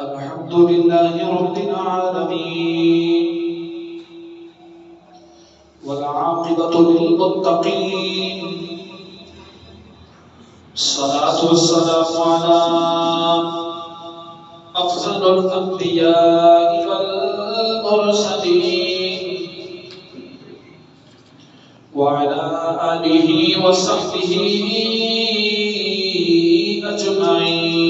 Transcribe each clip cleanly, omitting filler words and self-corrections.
الحمد لله رب العالمين والعاقبة للمتقين الصلاة والسلام على أفضل الأنبياء والمرسلين وعلى آله وصحبه أجمعين.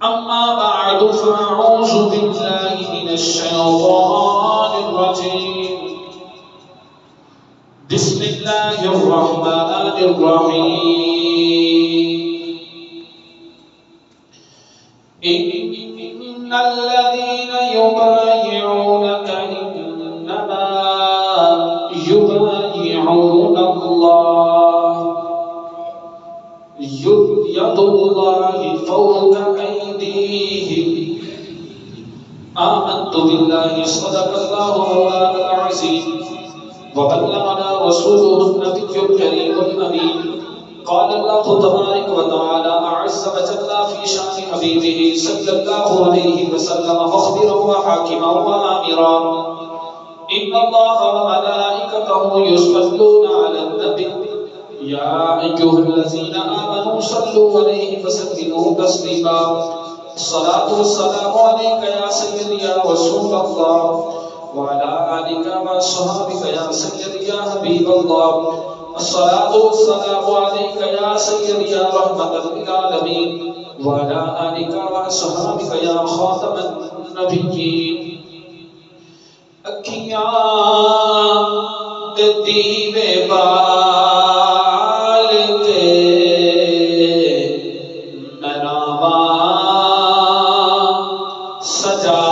أما بعد فأعوذ بالله من الشيطان الرجيم. بسم الله الرحمن الرحيم. إن الذين يبايعونك إنما يبايعون الله يد الله فوق أيديهم. آمنت بالله صدق الله مولانا العظيم وبلغنا رسوله النبي الكريم الأمين. قال الله تبارك وتعالى أعز وجل في شأن حبيبه صلى الله عليه وسلم مخبرا وحاكما وآمرا. إن الله وملائكته يصلون على النبي يا أيها الذين آمنوا صلوا عليه وسلموا تسليما. الصلاة والسلام عليك يا سيدي يا رسول الله وعلى آلك وصحبك يا سيدي يا حبيب الله. الصلاة والسلام عليك يا سيدي يا رحمة للعالمين وعلى آلك وصحبك يا خاتم النبيين. اکھیاں تے دیوے بال کے نراواں سجا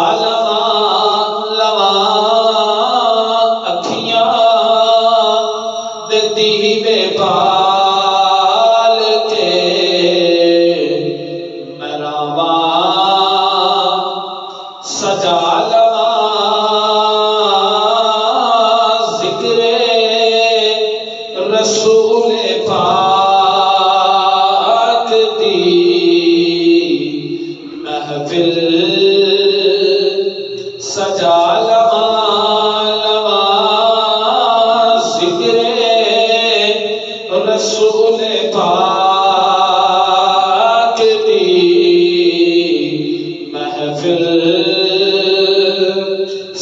لواں اکھیاں تے دیوے بال کے نراواں سجا رسول پاک دی محفل سجا لواں ذکر رسول پاک دی محفل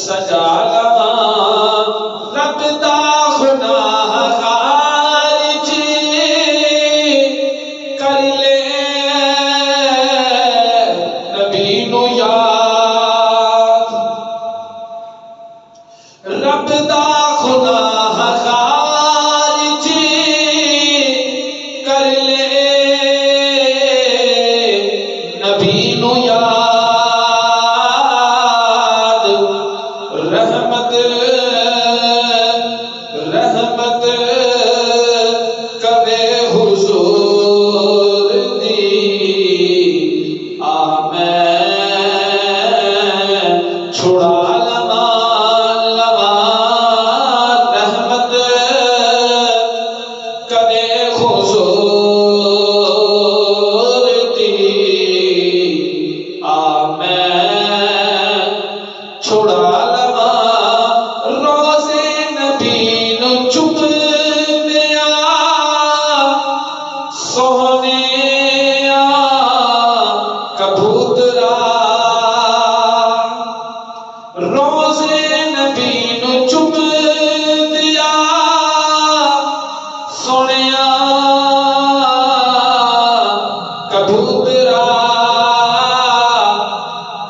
سجا لواں. رب دا گناہ رب دا خدا خارج کر لے نبی نو یاد. رحمت رحمت کبے حضور دی آمین چھڑا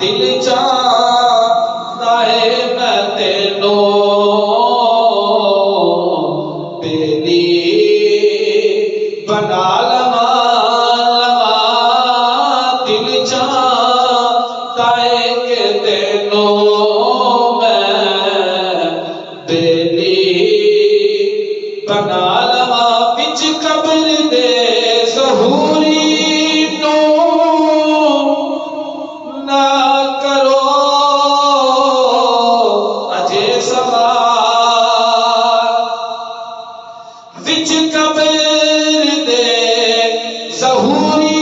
دل چاہتا ہے میں تینوں بیلی بنا لواں. دل چاہتا ہے کہ تینوں میں بیلی بنا لواں. وچ قبر دے ظہوری وچ قبر دے ظہوری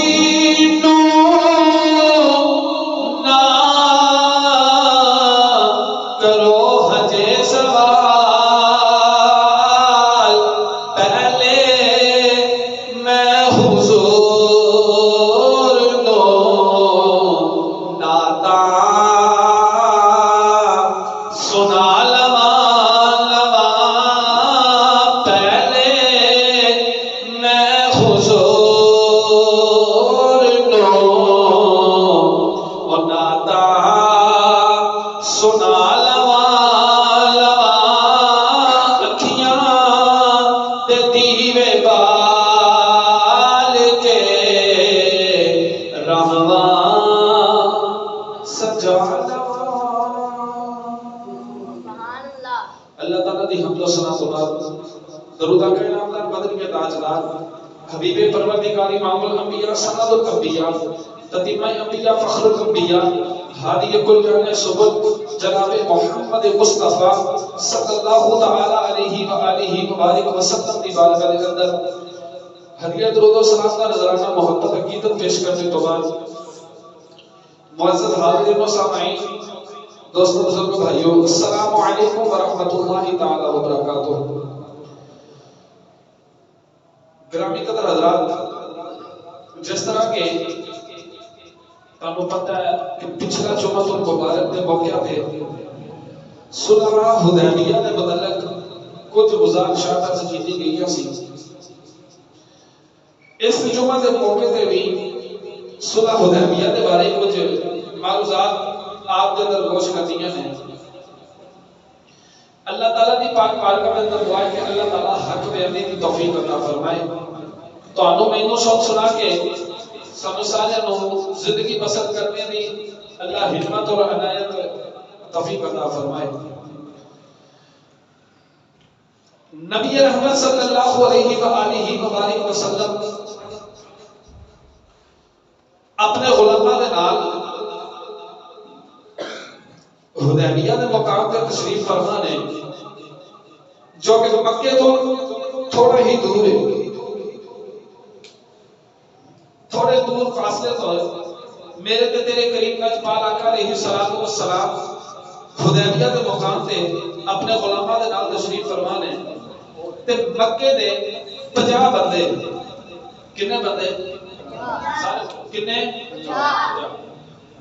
وے بال کے رہواں سجا اللہ تعالیٰ دی حمد و ثنا تو بعد درود آقا انعامدار بدر کے تاجدار حبیب پروردگار امام الانبیاء سند الانبیاء تتمہ انبیاء فخر الانبیاء ہادی کل جان سبل جناب محمد مصطفیٰ صلی اللہ تعالی علیہ وآلہ وبارک وسلم دی بارگاہ کے اندر ہدیہ درود و سلام کا نذرانہ محبت عقیدت پیش کرنے تو بعد معزز حاضرین و سامعین دوستو بزرگو بھائیو السلام علیکم ورحمۃ اللہ تعالی وبرکاتہ۔ گرامی قدر حضرات، جس طرح کے تمہیں پتہ ہے کہ پچھلا جمعہ المبارک میں موقع تھے صلح حدیبیہ نے متعلق کچھ گزارشات سے کی گئی سی، اس جمعہ کے موقع تے بھی صلح حدیبیہ کے بارے کچھ معلومات آپ کے اندر گوش کرنی ہیں۔ اللہ تعالیٰ دی پاک بارگاہ میں اندر دعا ہے کہ اللہ تعالیٰ حق بیانی کی توفیق عطا فرمائے۔ تو آنو مینوں شوق سنا کے سانو سارے نو زندگی بسر کرنے دی اللہ حکمت اور عنایت توفیق عطا فرمائے۔ نبی رحمت صلی اللہ علیہ وآلہ وبارک وسلم اپنے غلاماں دے نال حدیبیہ دے مقام تے تشریف فرما نے جو کہ مکے تو تھوڑا ہی دور ہے، تھوڑے دور فاصلے تو میرے تے تیرے قریب کا پاک آقا علیہ السلام حدیبیہ دے مقام تے اپنے غلاماں دے نال تشریف فرما نے تے مکے دے 50 بندے کنے بندے سارے کنے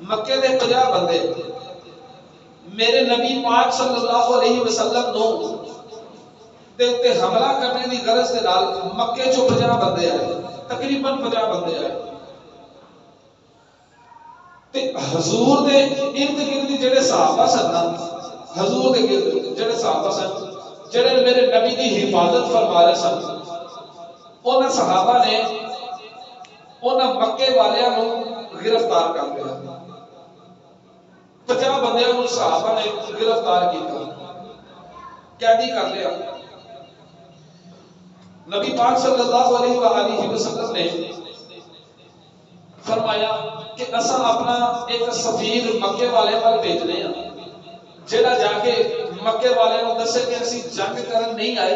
مکے دے 50 بندے میرے نبی پاک صلی اللہ علیہ وسلم نو تے حملہ کرنے دی غرض دے نال مکے چوں 50 بندے آئے، تقریباً 50 بندے آئے تے حضور دے ارد گرد جڑے صحابہ سن، حضور دے گرد جڑے صحابہ سن جڑے میرے نبی دی حفاظت فرما رہے سن، انہاں صحابہ نے انہاں مکے والیاں نو گرفتار کر لیا۔ 50 بندیاں نو صحابہ نے گرفتار کیتا، قیدی کر لیا۔ نبی پاک صلی اللہ علیہ وآلہ وسلم نے فرمایا کہ اساں اپنا ایک سفیر مکے والے پر بھیجنے ہیں جڑا جا کے مکے والے نو دسے کہ اسی جنگ کرن نہیں آئے،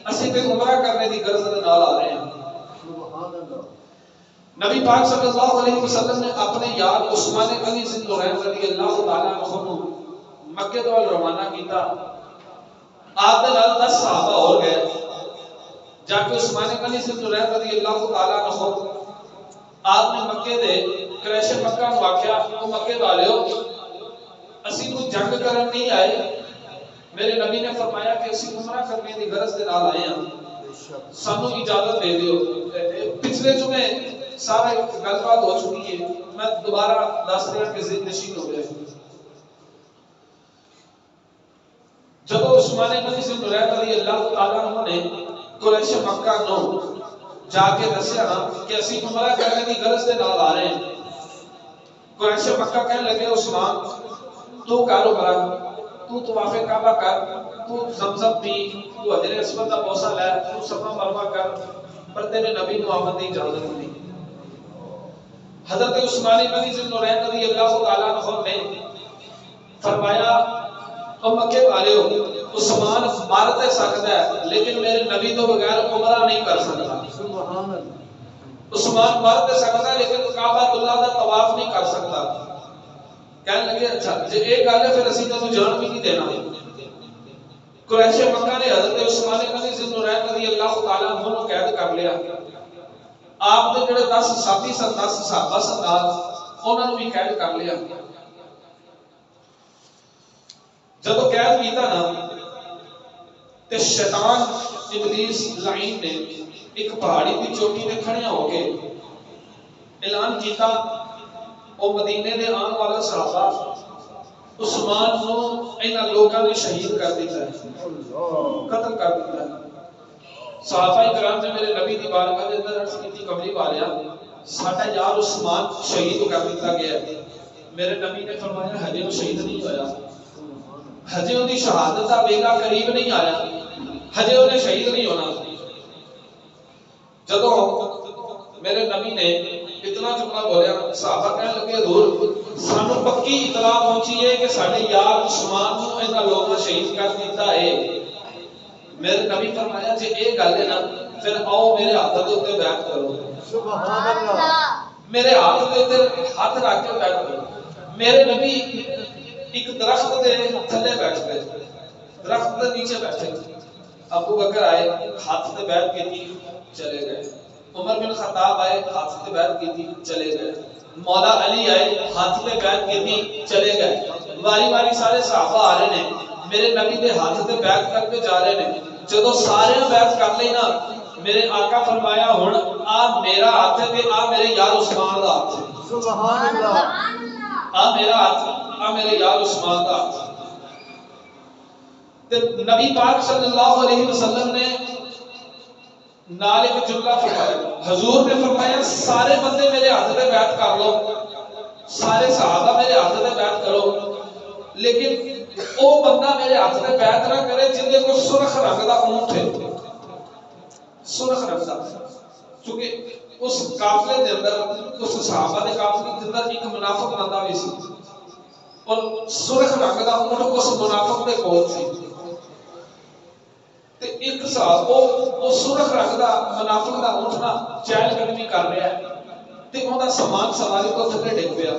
اسی تے عمرہ کرنے دی غرض نال آ رہے ہیں۔ نبی پاک صلی اللہ علیہ وسلم نے اپنے یار عثمان غنی ذی النورین رضی اللہ تعالیٰ عنہ کو مکے تو روانہ کیتا۔ آپ دے نال 10 صحابہ اور گئے، جا کے عثمان غنی ذی النورین رضی اللہ تعالیٰ عنہ آپ نے مکے دے قریش مکہ نو آکھیا او مکے والیو اسی کو جنگ کرن نہیں آئے، میرے نبی نے فرمایا کہ اسی عمرہ کرنے دی غرض دے نال آئے ہیں، سانو اجازت دے دیو۔ پچھلے جمعے سارا گل بات ہو چکی ہے، میں دوبارہ دس دیا کہ ذہن نشین ہو گئے۔ جب عثمان غنی ذی النورین رضی اللہ تعالیٰ عنہ نے قریش مکہ نو جا کے دسیا کہ اسی عمرہ کرنے کی غرض دے نال آ رہے ہیں، قریش مکہ کہنے لگے عثمان تو کارو کرا، تو طواف کعبہ کر، تو زمزم پی، تو حجر اسود دا بوسہ لے، تو صفا مروہ کر، پر تیرے نبی نو آمد دی اجازت نہیں۔ حضرت عثمان غنی ذی النورین رضی اللہ تعالیٰ عنہ نے فرمایا او مکے والیو عثمان مار تے سکتا ہے لیکن میرے نبی تو بغیر عمرہ نہیں کر سکتا۔ عثمان مار تے سکتا ہے لیکن کعبہ اللہ دا طواف نہیں کر سکتا۔ کہنے لگے اچھا جے ایک گل ہے پھر اسی تینوں جان بھی نہیں دینا۔ قریش مکہ نے حضرت عثمان غنی ذی النورین رضی اللہ تعالیٰ عنہ کو قید کر لیا۔ آپ نے جڑے 10 ساتھی سن، 10 صحابہ سن، انہوں نے بھی قید کر لیا۔ جب قید کیتا نا تے شیطان ابلیس لعین نے ایک پہاڑی کی چوٹی تے کھڑیاں ہو کے اعلان کیتا او مدینے دے آن والا صحابہ عثمان نو انہاں لوکاں نے شہید کر دیتا ہے، قتل کر دیتا ہے۔ صحابہ کرام نے میرے نبی دی بارگاہ دے اندر عرض کی کملی والیا ساڈا یار عثمان شہید کر دتا گیا ہے. میرے نبی نے فرمایا ہجے وہ شہید نہیں ہویا, ہجے ان کی شہادت کا بیگا قریب نہیں آیا, ہجے انہیں شہید نہیں ہونا. جدو میرے نبی نے اتنا جملہ بولیا صحابہ کہنے لگے حضور سانو پکی اطلاع پہنچی ہے کہ ساڈے یار عثمان نو انہاں لوگاں شہید کر دیتا ہے. میرے نبی فرمایا جے اے گل ہے نا پھر آؤ میرے ہاتھ دے اوتے بیعت کرو. سبحان اللہ. میرے ہاتھ دے اوتے ہاتھ رکھ کے بیعت کرو. میرے نبی ایک درخت دے تھلے بیٹھ گئے, درخت دے نیچے بیٹھے. ابو بکر آئے ہاتھ تے بیعت کی چلے گئے, عمر بن خطاب آئے ہاتھ تے بیعت کی چلے گئے, مولا علی آئے ہاتھ تے بیعت کی چلے گئے. واری واری سارے صحابہ آ رہے ہیں میرے نبی دے ہاتھ تے بیعت کر کے جا رہے ہیں. جدو سارے بیعت کر لی نا میرے آقا فرمایا ہن آ میرا ہاتھ ہے تے آ میرے یار عثمان دا ہاتھ ہے. سبحان اللہ. آ میرا ہاتھ آ میرے یار عثمان دا ہاتھ. تے نبی پاک صلی اللہ علیہ وسلم نے نال ایک جملہ فرمایا, حضور نے فرمایا سارے بندے میرے ہاتھ تے بیعت کر لو, سارے صحابہ میرے ہاتھ تے بیعت کرو, لیکن او بندہ میرے ہاتھ تے بیعت نہ کرے جن دے کو سرخ رنگ دا اونٹ ہے. سرخ رنگ دا, کیونکہ اس قافلے دے اندر اس صحابہ دے قافلے دے اندر ایک منافق بندہ بھی سی اور سرخ رنگ دا اونٹ اس منافق دے کول سی. تے ایک صاحب او سرخ رنگ دا منافق دا اونٹ نا چہل قدمی کر رہا ہے تے اوندا سامان سواری کو تھلے ڈگ پیا.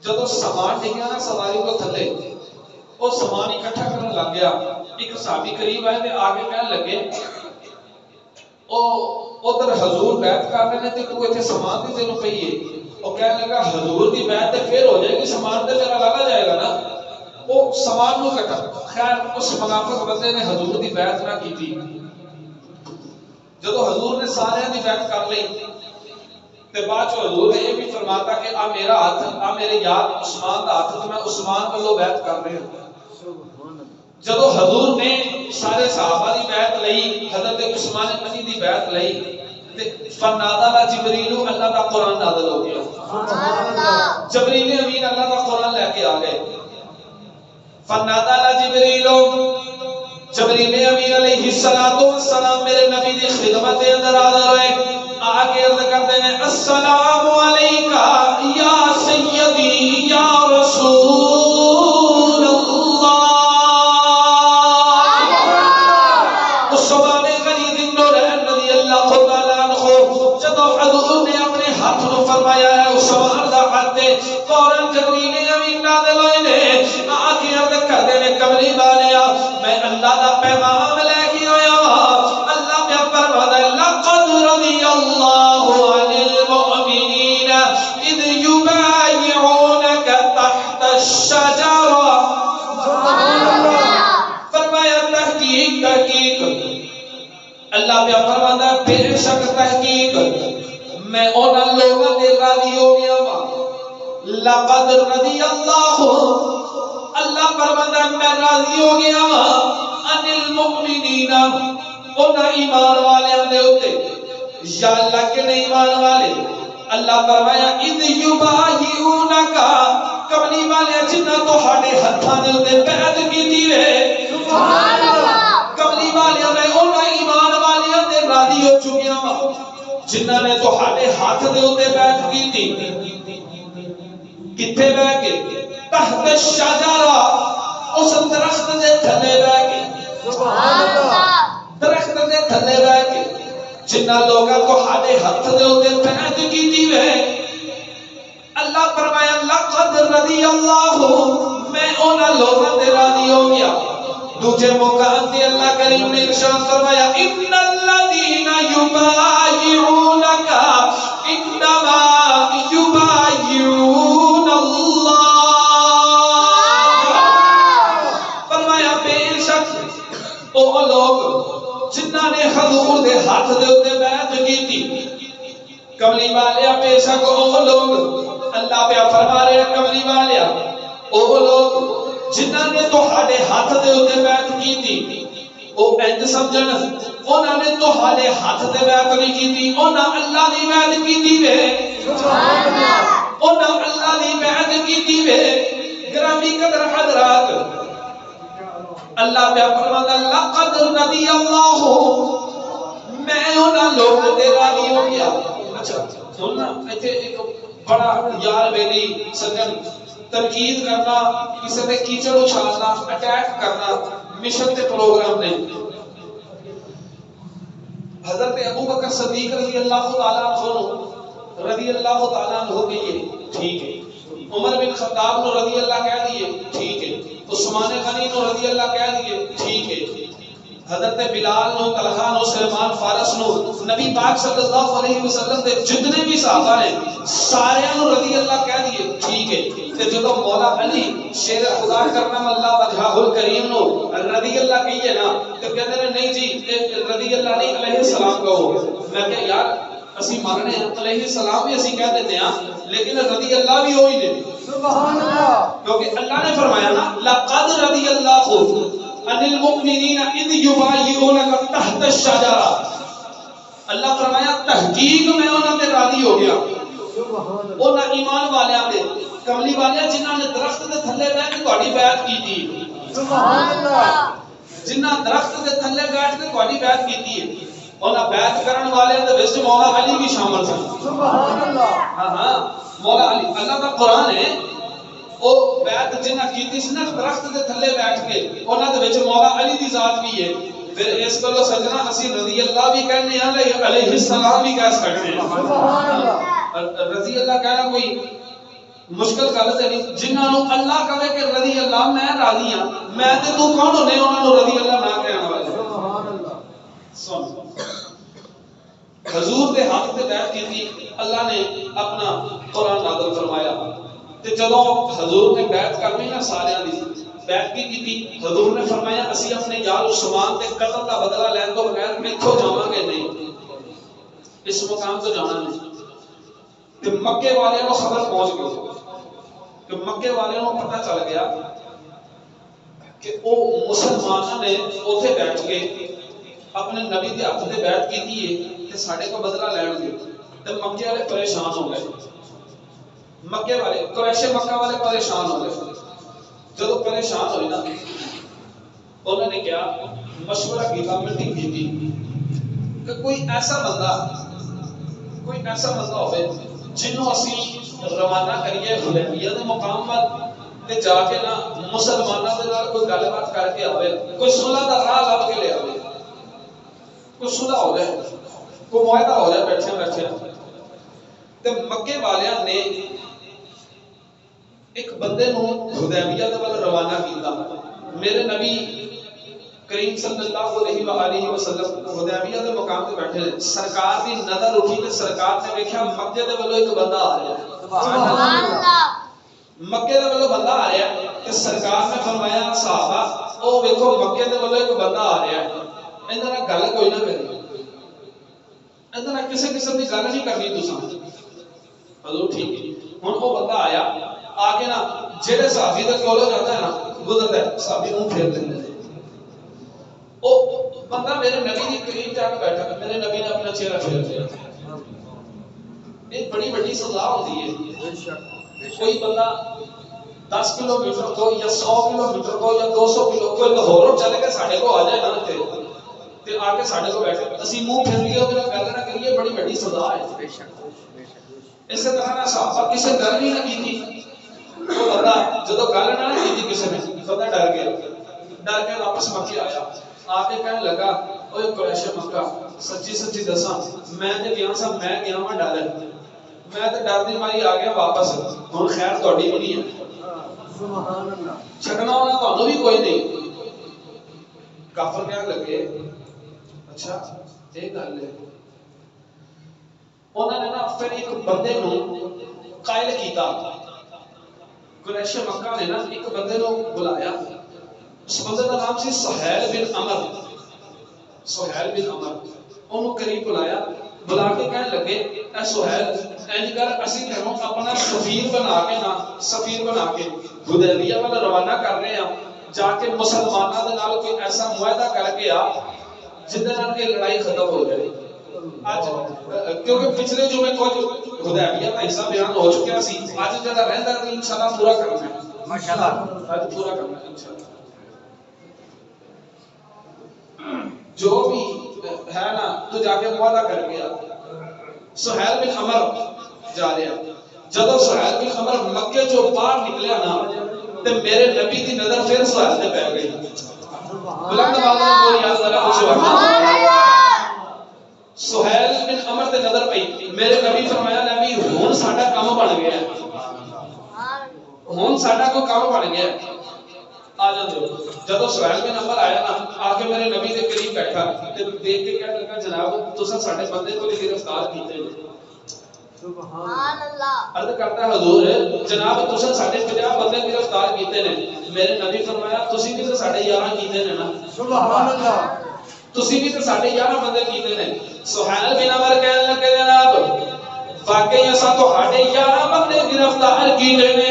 جدو سامان ڈگیا نا سواری کو تھلے وہ سامان اکٹھا کرنے لگ گیا. ایک صحابی قریب آئے تے آگے کہنے لگے او ادھر حضور بیعت کر رہے ہیں تے تو ایتھے سامان دی تینوں پئی ہے. وہ کہنے لگا حضور دی بیعت تے پھر ہو جائے گی, سامان تے میرا لگا جائے گا نا. وہ سامان نو کٹا. خیر اس منافق بندے نے حضور دی بیعت نہ کی تھی. جدو حضور نے سارے دی بیعت کر لی تے بعد چ حضور نے یہ بھی فرماتا کہ آ میرا ہاتھ آ میرے یار عثمان دا ہاتھ تے میں عثمان والوں بیعت کر رہا ہوں. جدو حضور نے سارے صحابہ دی بیعت لئی, حضرت عثمان غنی دی بیعت لئی تے فنادى جبریل, اللہ دا قرآن نازل ہو گیا. سبحان اللہ. جبریل امین اللہ دا قرآن لے کے آ گئے. فنادى جبریل, جبریل امین علیہ السلام میرے نبی دی خدمت دے اندر حاضر ہوئے. آگے عرض کرتے ہیں السلام علیکہ یا سیدی یا رسول اللہ. عثمان غنی بن نورین رضی اللہ تعالیٰ عنہ جدو حضور نے اپنے ہاتھ نو فرمایا ہے عثمان دا ہاتھ دے, فوراً جبریل امین نازل ہوئے نے. آگے عرض کرتے ہیں کملی والیا میں اللہ دا پیغام لے کے آیا ہوں. اللہ پہ فرماتا ہے لقد رضی اللہ عن المؤمنین اذ یبایعونک تحت الشجرہ. فرمایا تحقیق اللہ پہ فرماتا ہے بے شک تحقیق میں انہاں لوگوں دے راضی ہو گیا ہوں. لقد رضی اللہ, اللہ فرماتا ہے میں راضی ہو گیا عن المؤمنین انہاں ایمان والے دے اوتے. یا اللہ کے نہیں ایمان والے, اللہ فرمایا اذ یبایعونک, کملی والے جنہاں تہاڈے ہتھاں دے اوتے بیعت کیتی ہے. سبحان اللہ. کملی والے میں انہاں ایمان والے تے راضی ہو چکیا ہوں جنہاں نے تہاڈے ہاتھ دے اوتے بیعت کیتی. کتھے بیٹھ کے تحت الشجرہ, اس درخت دے تھلے بیٹھ کے. سبحان اللہ. درخت دے تھلے بیٹھ کے جنہاں لوگاں کو ہاڈے ہاتھ دے اوتے بیعت کیتی ہے. اللہ فرمایا لقد رضی اللہ, میں انہاں لوگاں تے راضی ہو گیا. دوسرے مقام تے اللہ کریم نے ارشاد فرمایا ان الذین یبایعونک انما یبایعون اللہ. فرمایا بے شک او لوگ جنہاں نے حضور دے ہاتھ دے اوتے بیعت کیتی. کملی والیا بے شک او لوگ, اللہ پہ فرما رہے ہیں کملی والیا او لوگ جنہاں نے تہاڈے ہاتھ دے اوتے بیعت کیتی. او انج سمجھن انہاں نے تو حالے ہاتھ تے بیعت نہیں کیتی انہاں اللہ دی بیعت کیتی وے سبحان اللہ انہاں اللہ دی بیعت کیتی وے گرامی قدر حضرات اللہ پہ فرماتا لقد رضی اللہ میں انہاں لوگوں تے راضی ہو گیا اچھا سننا ایتھے ایک بڑا یار بیلی سجن تنقید کرنا کسی تے کیچڑ اچھالنا اٹیک کرنا مشن تے پروگرام نہیں حضرت ابو بکر صدیق رضی اللہ تعالیٰ عنہ کے ٹھیک ہے عمر بن خطاب نو رضی اللہ کہہ دیے ٹھیک ہے عثمان غنی نو رضی اللہ کہہ دیے ٹھیک ہے حضرت بلال نو طلحہ نو سلمان فارس نو نبی پاک صلی اللہ علیہ وسلم دے جتنے بھی صحابہ ہیں سارے نو رضی اللہ کہہ دیے ٹھیک ہے تے جدو مولا علی شیر خدا کرنا اللہ وجہہ الکریم نو رضی اللہ کہیے نا تے کہتے ہیں نہیں جی رضی اللہ نہیں علیہ السلام کہو میں کہ یار اسی ماننے ہیں علیہ السلام بھی اسی کہہ دیتے ہیں لیکن رضی اللہ بھی ہوئی دے سبحان اللہ کیونکہ اللہ نے فرمایا نا لقد رضی اللہ ان المؤمنین اذ یبایعونک تحت الشجرہ اللہ فرمایا تحقیق میں انہاں تے راضی ہو گیا انہاں ایمان والیاں تے کملی والیاں جنہاں نے درخت دے تھلے بیٹھ کے تہاڈی بیعت کیتی سبحان اللہ جنہاں درخت دے تھلے بیٹھ کے تہاڈی بیعت کیتی ہے انہاں بیعت کرن والیاں دے وچ مولا علی بھی شامل سن سبحان اللہ ہاں ہاں مولا علی اللہ کا قرآن ہے او بیعت جنہاں کیتی سی نا درخت دے تھلے بیٹھ کے انہاں دے وچ مولا علی دی ذات بھی ہے پھر اس کلو سجنا اسی رضی اللہ بھی کہنے ہیں علیہ السلام بھی کہہ سکتے ہیں سبحان اللہ رضی اللہ کہنا کوئی مشکل گل تے نہیں جنہاں نو اللہ کہے کہ رضی اللہ میں راضی ہاں میں تے تو کون ہونے انہاں نو رضی اللہ نہ کہنا والے سبحان اللہ سن حضور دے حق تے بیعت کیتی اللہ نے اپنا قرآن نازل فرمایا تے جدوں حضور نے بیعت کرنی نا ساریاں دی بیعت کی حضور نے فرمایا اسی اپنے یار عثمان تے قتل دا بدلہ لین تو بغیر کتھوں جاواں گے نہیں اس مقام تو جانا نہیں تے مکے والے نو خبر پہنچ گئی کہ مکے والے نو پتہ چل گیا کہ او مسلماناں نے اوتھے بیٹھ کے اپنے نبی دے ہاتھ تے بیعت کیتی ہے تے ساڈے کو بدلہ لین گے تے مکے والے پریشان ہو گئے مکے والے قریش مکہ والے پریشان ہو گئے جب پریشان ہوئے نا انہوں نے کیا مشورہ کیا میٹنگ کی کہ کوئی ایسا بندہ ہوئے جنہوں اسی روانہ کریے حدیبیہ دے مقام پر تے جا کے نا مسلمانوں دے نال کوئی گل بات کر کے آوے کوئی صلح دا راہ لب کے لے آوے کوئی صلح ہو جائے کوئی معاہدہ ہو جائے بیٹھے تے مکے والیاں نے ایک بندے نو حدیبیہ دے ول روانہ کیتا میرے نبی کریم صلی اللہ علیہ وآلہ وسلم حدیبیہ دے مقام تے بیٹھے سرکار دی نظر اٹھی تے سرکار نے دیکھا مکے دے ولوں ایک بندہ آ رہا ہے سبحان اللہ مکے دے ولوں بندہ آ رہا ہے تے سرکار نے فرمایا صحابہ او ویکھو مکے دے ولوں ایک بندہ آ رہا ہے انہاں نال گل کوئی نہ کرے انہاں نال کسے قسم دی گل نہیں کرنی تساں حضور ٹھیک ہے ہن او بندہ آیا آگے نا جڑے صحابی دا کولو جاتا ہے نا گزرتا ہے صحابی منہ پھیر دیندے او بندہ میرے نبی دی قریب جا کے بیٹھا میرے نبی نے اپنا چہرہ پھیر دیا ایک بڑی بڑی سزا ہوتی ہے کوئی بندہ 10 کلومیٹر کو یا 100 کلومیٹر کو یا 200 کلو کوئی لاہوروں چلے کے ساڈے کو آ جائے نا تے آ کے ساڈے کو بیٹھے اسی منہ پھیر لیے تے گل نہ کریے بڑی بڑی سزا ہے بے شک اسی طرح نہ صحابہ کسے گل نہیں نہ کیتی وہ بندہ جدو گل نہ کیتی کسی نے بندہ ڈر کے واپس مکے آیا آ کے کہنے لگا اوے قریش مکہ سچی دساں میں تے گیا سا میں گیا وا ڈر میں تے ڈر دی ماری آ گیا واپس ہن خیر تہاڈی بھی نہیں ہے سبحان اللہ چھڈنا ہونا تانوں بھی کوئی نہیں کافر کہنے لگے اچھا یہ گل ہے انہوں نے نا پھر ایک بندے نو قائل کیتا قریش مکہ نے نا ایک بندے نو بلایا اس بندے کا نام سی سہیل بن عمر انہوں قریب بلا کے کہنے لگے اے سہیل انج کر اسی تینوں اپنا سفیر بنا کے حدیبیہ والا روانہ کر رہے ہیں جا کے مسلمانوں دے نال کوئی ایسا معاہدہ کر کے آ جدے نال کہ لڑائی ختم ہو جائے. آج کیونکہ پچھلے جو میں کچھ حدیبیہ کا حصہ بیان ہو چکا سی, آج جڑا رہندا ہے انشاءاللہ پورا کرنا ہے. ماشاءاللہ آج پورا کرنا ہے انشاءاللہ. جو بھی ہے نا تو جا کے معاہدہ کر کے آ. سہیل بن عمر جا رہے ہیں. جدو سہیل بن عمر مکے جو باہر نکلیا نا تے میرے نبی دی نظر پھر سہیل تے پہ گئی. بلند آواز میں بولی اللہ سبحان اللہ. سہیل بن عمر تے نظر پئی. میرے نبی فرمایا نبی ہن ساڈا کام بن گیا ہے, ہن ساڈا کوئی کام بن گیا ہے, آ جاندے. جدو سہیل بن عمر آیا نا آ کے میرے نبی دے قریب بیٹھا تے دیکھ کے کہنے لگا جناب تساں ساڈے بندے کو گرفتار کیتے نے. سبحان اللہ. عرض کرتا ہے حضور جناب تساں ساڈے 50 بندے گرفتار کیتے نے. میرے نبی فرمایا تسی بھی تے ساڈے 11 کیتے نے نا. سبحان اللہ. تسی بھی تے ساڈے 11 بندے کیتے نے. سہیل بن عمر کہنے لگے جناب واقعی اساں تہاڈے 11 بندے گرفتار کیتے نے.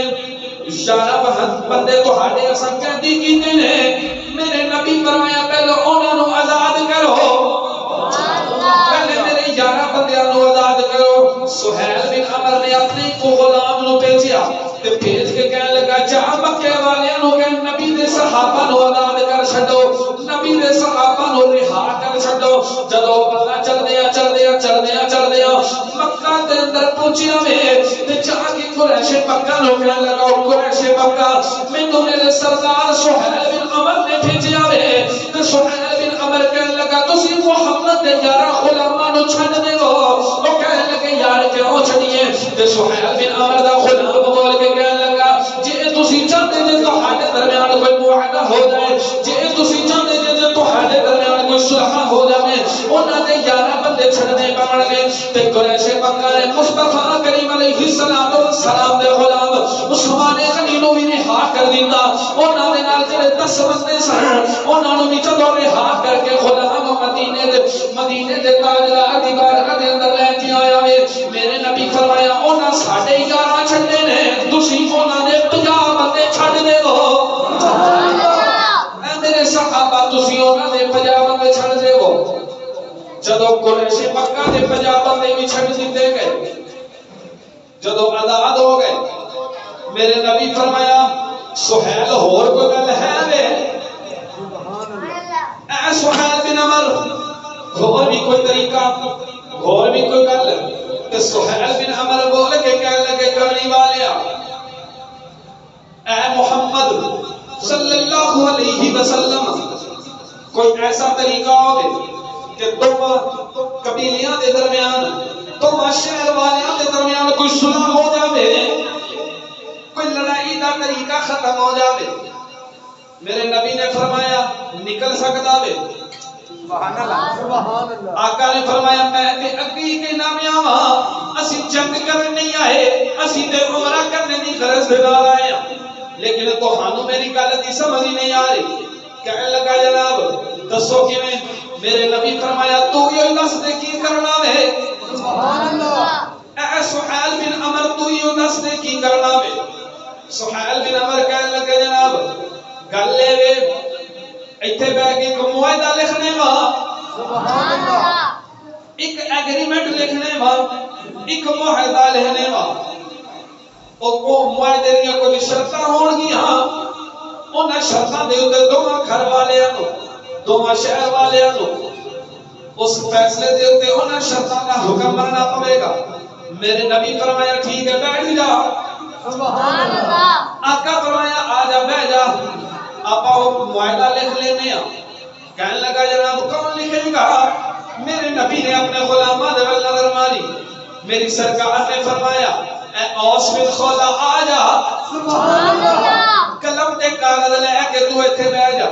11 بندے تہاڈے اساں قیدی کیتے نے. میرے نبی فرمایا پہلے انہاں نو آزاد کرو. پہلے میرے 11 بندیاں نو آزاد کرو. سہیل بن عمر نے اپنے کو غلام نو بھیجیا تے بھیج کے کہنے لگا جا مکے والیاں نو کہ نبی دے صحابہ نو آزاد کر چھڈو, نبی دے صحابہ نو رہا کر چھڈو. جدوں پتہ چلدیا مکہ دے اندر پہنچیا وے تے جا کے قریش مکہ نو کہنے لگا قریش مکہ مینوں میرے سردار سہیل بن عمر نے بھیجیا وے. تے سہیل بن عمر کہنے لگا تسی محمد دے 11 غلاماں نو چھڈ دیو. او کہنے لگے یار کیوں چھڈیے. تے سہیل بن عمر دا غلام بول کے کہنے لگا جے تسی چاہتے جے تہاڈے درمیان کوئی معاہدہ ہو جائے, جے تسی چاہتے جے تہاڈے درمیان کوئی صلح ہو جائے, انہاں دے 11 بندے چھڈنے پون گے. تے قریش مکہ نے مصطفی کریم علیہ الصلوۃ والسلام دے غلام عثمان غنی نو بھی رہا کر دیندا. انہاں دے نال جڑے 10 بندے سن انہاں نو بھی جدوں رہا کر کے غلام مدینے دے تاجدار دی بارگاہ دے اندر لے کے آیا وے. میرے نبی فرمایا انہاں ساڈے 11 چھڈے نے, تسی انہاں دے 50 بندے چھڈ دیو. سبحان اللہ. اے میرے صحابہ تسی انہاں دے 50 بندے چھڈ دیو. جدوں قریش مکہ دے 50 بندے بھی چھڈ دتے گئے, جدوں آزاد ہو گئے, میرے نبی فرمایا سہیل ہور کوئی گل ہے وے. اے سہیل بن عمر اور بھی کوئی طریقہ, اور بھی کوئی گل. کہ سہیل بن عمر بول کے کہنے لگے کرنی والیا اے محمد صلی اللہ علیہ وسلم کوئی ایسا طریقہ ہوگے کہ دو قبیلیاں دے درمیان, دو شہر والیاں دے درمیان کوئی صلح ہو جاوے, کوئی لڑائی دا طریقہ ختم ہو جاوے. میرے نبی نے فرمایا نکل سکتا وے. سبحان اللہ. آقا نے فرمایا میں تے اگی کے نام آواں, اسی جنگ کرنے نہیں آئے, اسی تے عمرہ کرنے دی غرض دے نال آئے ہاں, لیکن تہانوں میری گل دی سمجھ نہیں آ رہی. کہنے لگا جناب دسو کیویں. میرے نبی فرمایا تو یہ دس دے کی کرنا وے. سبحان اللہ. اے سہیل بن عمر تو یہ دس دے کی کرنا وے. سہیل بن عمر کہنے لگے جناب گل لے وے ایتھے بیٹھ کے ایک معاہدہ لکھنے وا. سبحان اللہ. ایک ایگریمنٹ لکھنے وا, ایک معاہدہ لکھنے وا. او معاہدے دی کوئی شرطاں ہون گیاں, انہاں شرطاں دے اوتے دوواں گھر والیاں نو, دوواں شہر والیاں نو اس فیصلے دے اوتے انہاں شرطاں دا حکم مننا پوے گا. میرے نبی فرمایا ٹھیک ہے بیٹھ جا. سبحان اللہ. آقا فرمایا آ جا بیٹھ جا, آپ معاہدہ لکھ لینے ہیں. کہنے لگا جناب کون لکھے گا. میرے نبی نے اپنے غلامہ دے ول نظر ماری. میری سرکار نے فرمایا اے اوس بن خولا آ جا. سبحان اللہ. قلم تے کاغذ لے کے تو ایتھے بیٹھ جا.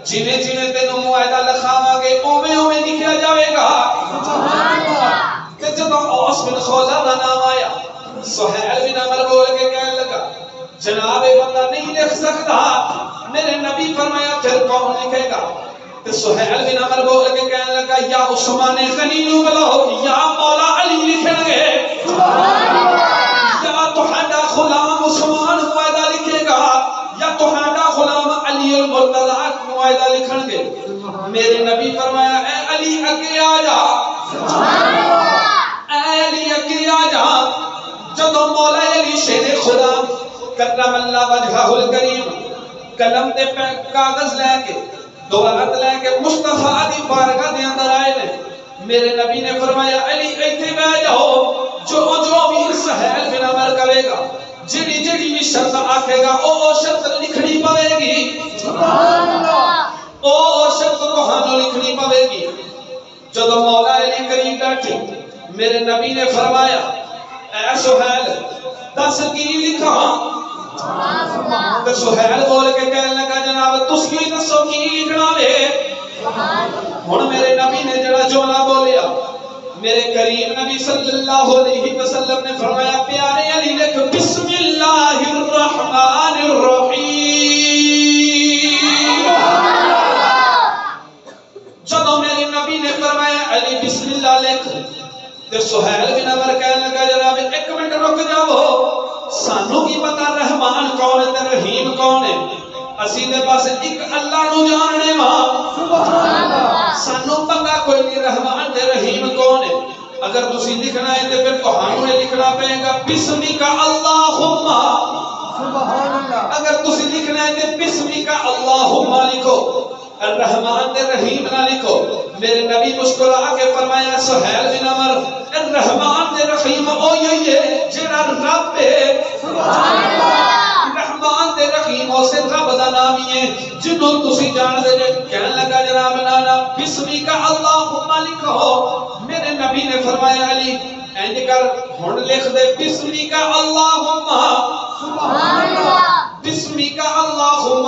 جویں جویں تینوں معاہدہ لکھاواں گے اوویں اوویں لکھیا جاوے گا. سبحان اللہ. کہ جب اوس بن خولا دا نام آیا, سہیل بن عمر بول کے کہنے لگا جناب یہ بندہ نہیں لکھ سکتا. میرے نبی فرمایا پھر کون لکھے گا. کہ سہیل بن عمر بول کے کہنے لگا یا عثمان غنی نو بلاؤ یا مولا علی لکھن گے. سبحان اللہ. یا تہاڈا غلام عثمان معاہدہ لکھے گا یا تہاڈا غلام علی اے علی اکی آ جا جدو مولا علی شیر خدا کرم اللہ وجہہ الکریم قلم تے کاغذ لے کے دولت لے کے مصطفیٰ دی بارگاہ دے اندر آئے نے میرے نبی نے فرمایا علی ایتھے بیٹھ جاؤ جو بھی سہیل بن عمر کرے گا جڑی بھی شرط آکھے گا او شرط لکھنی پوے گی سبحان اللہ او شرط کہانو لکھنی پوے گی جدو مولا علی کریم بیٹھے میرے نبی نے فرمایا اے سہیل دس کی لکھا تو سہیل بول کے کہنے لگا جناب تس کی دسو کی لکھنا وے ہن میرے نبی نے جڑا جملہ بولیا میرے کریم نبی صلی اللہ علیہ وسلم نے فرمایا پیارے علی لکھ بسم اللہ الرحمن الرحیم جدو میرے نبی نے فرمایا علی بسم اللہ لکھ تے سہیل بن عمر کہنے لگا جناب ایک منٹ رک جاؤ سانو کی پتہ رحمان کون ہے تے رحیم کون ہے اسی دے پاس ایک اللہ نو جاننے ماں سبحان اللہ سانو پتہ کوئی نہیں رحمان تے رحیم کون ہے اگر تسی لکھنا ہے تے پھر کہانو ہے لکھنا پڑے گا بسمک اللہم سبحان اللہ اگر تسی لکھنا ہے تے بسمک اللہم لکھو الرحمن تے رحیم نہ لکھو میرے نبی مسکرا کے فرمایا سہیل بن عمر الرحمن تے رحیم او یہ جڑا رب ہے سبحان اللہ رحمان تے رحیم او سے رب دا نام ہی ہے جنوں تسی جان دے کہنے لگا جناب نانا بسمک اللہم لکھو میرے نبی نے فرمایا علی انج کر ہن لکھ دے بسمک اللہم سبحان اللہ بسمک اللہم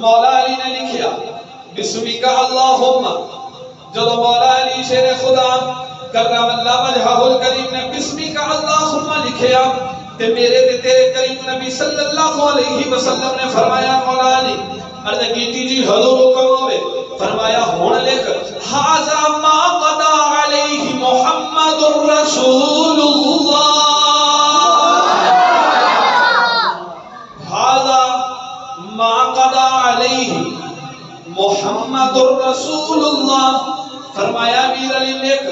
مولا علی نے لکھیا بسمک اللہم جدو مولا علی شیر خدا کرم اللہ وجہہ الکریم نے بسمک اللہم لکھیا تے میرے تے تیرے کریم نبی صلی اللہ علیہ وسلم نے فرمایا مولا علی عرض کیتی جی حضور حکم ہوئے فرمایا ہون لکھ ھذا ما قضا علیہ محمد رسول اللہ ھذا ما قضا علیہ محمد رسول اللہ فرمایا امیر علی لکھ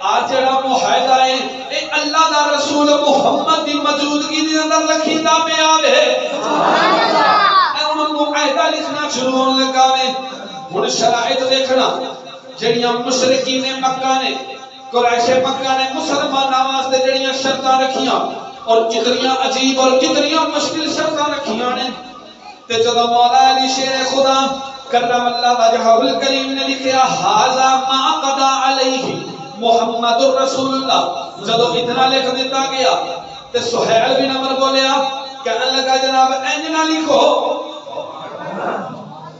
آج جڑا معاہدہ ہے اے اللہ دا رسول محمد دی موجودگی دے اندر لکھیدا پیا وے سبحان اللہ اے انہاں معاہدہ لکھنا شروع ہون لگا وے ہن شرائط دیکھنا جڑیاں مشرکین مکہ نے قریش مکہ نے مسلماناں واسطے جڑیاں شرطاں رکھیاں اور کتنیاں عجیب اور کتنیاں مشکل شرطاں رکھیاں نے تے جدوں مولا علی شیر خدا کرم اللہ وجہہ الکریم نے لکھیا ھذا ما قضا علیہ محمد رسول اللہ جدو اتنا لکھ دیتا گیا تے سہیل بن عمر بولیا کہنے لگا جناب انج نہ لکھو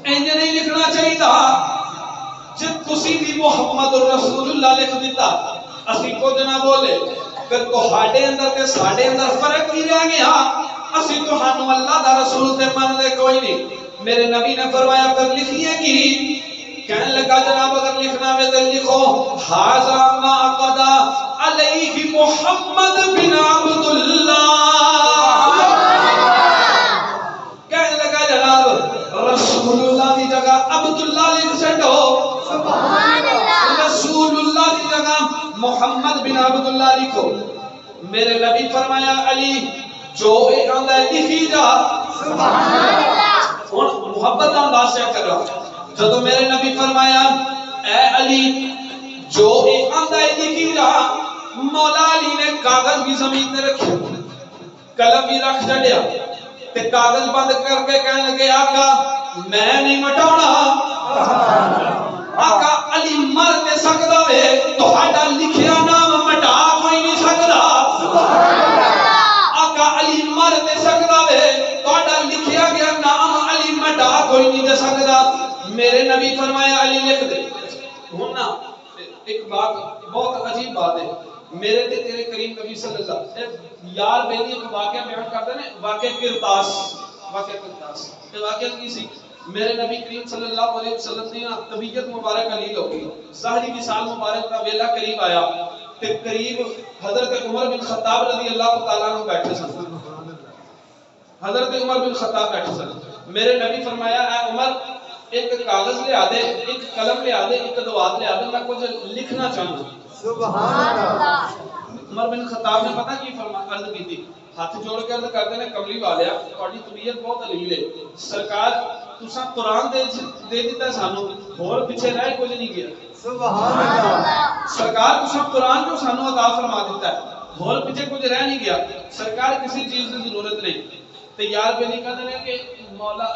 انج نہیں لکھنا چاہیے تھا جب تسی بھی محمد رسول اللہ لکھ دیتا اسی کو نہ بولے پھر تہاڈے اندر تے ساڈے اندر فرق ہی رہ گیا اسی تہانوں اللہ دا رسول تے من دے کوئی نہیں میرے نبی نے فرمایا پھر لکھیے کی کہنے لگا جناب اگر لکھنا ہے تو لکھو ھذا ما قضا علیہ محمد بن عبداللہ کہنے لگا جناب رسول اللہ دی جگہ عبداللہ لکھ چھڈو سبحان اللہ رسول اللہ دی جگہ محمد بن عبداللہ لکھو میرے نبی فرمایا علی جو ایک آندہ لکھی جا سبحان اللہ محبت انداز سے کر رہا جدو میرے نبی فرمایا اے علی جو ایک آندہ لکھی رہا مولا علی نے کاغذ بھی زمین میں رکھا قلم بھی رکھ چڑیا تے کاغذ بند کر کے کہنے لگے آقا میں نہیں مٹانا آقا علی مر تے سکدا وے تہاڈا لکھیا نام مٹا کوئی نہیں سکدا آقا علی مر تے سکدا وے تہاڈا لکھیا گیا نام علی مٹا کوئی نہیں دے سکدا میرے نبی فرمایا علی لکھ دے ہونا ایک بات بہت عجیب بات ہے میرے تے تیرے کریم نبی صلی اللہ علیہ وسلم یار بیلی ایک واقعہ بیان کرتے ہیں واقعہ کرتاس یہ واقعہ کی سی میرے نبی کریم صلی اللہ علیہ وسلم نے طبیعت مبارک علیل ہو گئی ظاہری مثال مبارک کا ویلا قریب آیا تے قریب حضرت عمر بن خطاب رضی اللہ تعالیٰ عنہ بیٹھے سن حضرت عمر بن خطاب بیٹھے سن میرے نبی فرمایا اے عمر ایک کاغذ لے آدے ایک قلم لے آدے ایک دوات لے آدے میں کچھ لکھنا چاہوں سبحان اللہ. عمر بن خطاب نے پتہ کی عرض کی تھی، ہاتھ جوڑ کے عرض کرتے نے کملی والیا تہاڈی طبیعت بہت علیل ہے، سرکار تساں قرآن دے دیتا سانو، ہور پیچھے رہ کچھ نہیں گیا. سبحان اللہ. سرکار تساں قرآن جو سانو عطا فرما دیتا ہے، ہور پیچھے کچھ رہ نہیں گیا، سرکار کسی چیز کی ضرورت نہیں. تے یار پہ نہیں کہتے ہیں کہ مولا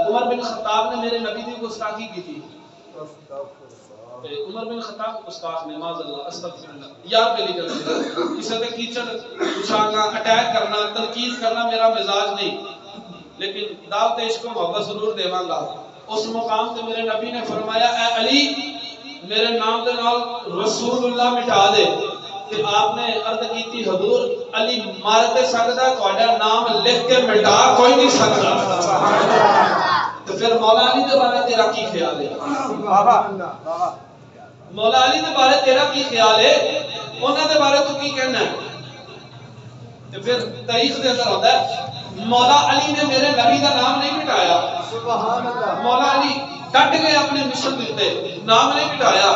عمر بن خطاب نے میرے نبی کی گستاخی کی تھی. عمر بن خطاب گستاخ نے معاذ اللہ استغفر اللہ یار پہ نہیں کہتے کسی تے کیچڑ اچھالنا اٹیک کرنا تنقید کرنا میرا مزاج نہیں، لیکن دعوت عشق و محبت ضرور دیواں گا. اس مقام تے میرے نبی نے فرمایا اے علی میرے نام دے نال رسول اللہ مٹا دے. کہ آپ نے عرض کی تھی حضور علی مار تے سکدا تہاڈا نام لکھ کے مٹا کوئی نہیں سکدا. تو پھر مولا علی دے بارے تیرا کی خیال ہے؟ مولا علی دے بارے تیرا کی خیال ہے؟ انہاں دے بارے تو کی کہنا ہے؟ تو پھر تاریخ دے اندر ہوتا ہے مولا علی نے میرے نبی دا نام نہیں مٹایا. سبحان اللہ. مولا علی ڈٹ گئے اپنے مشن دیتے نام نہیں مٹایا.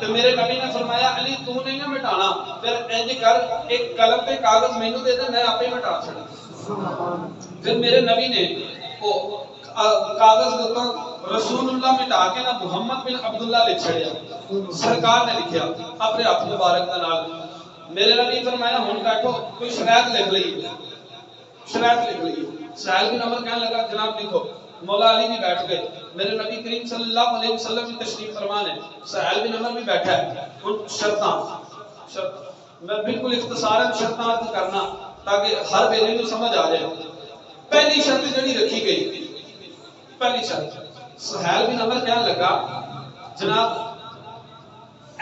تو میرے نبی نے فرمایا علی تو نہیں نہ مٹانا، پھر انج کر ایک قلم پہ کاغذ مینوں دے دے میں آپ ہی مٹا چھڑا. پھر میرے نبی نے وہ کاغذ دیتا رسول اللہ مٹا کے نہ محمد بن عبداللہ لکھ چھڑیا. سرکار نے لکھیا اپنے ہاتھ مبارک دا نال. میرے نبی فرمایا ہن بیٹھو کوئی شرائط لکھ لئی. شرائط لکھ لئی. سہیل بن عمر کہنے لگا جناب لکھو. مولا علی بھی بیٹھ گئے. میرے نبی کریم صلی اللہ علیہ وسلم کی تشریف فرمان ہے. سہیل بن عمر بھی بیٹھا ہے. ان شرطاں میں بالکل اختصاراً شرطاں عرض کرنا تاکہ ہر بیلی کو سمجھ آ جائے. پہلی شرط جڑی رکھی گئی، پہلی شرط سہیل بن عمر کہنے لگا جناب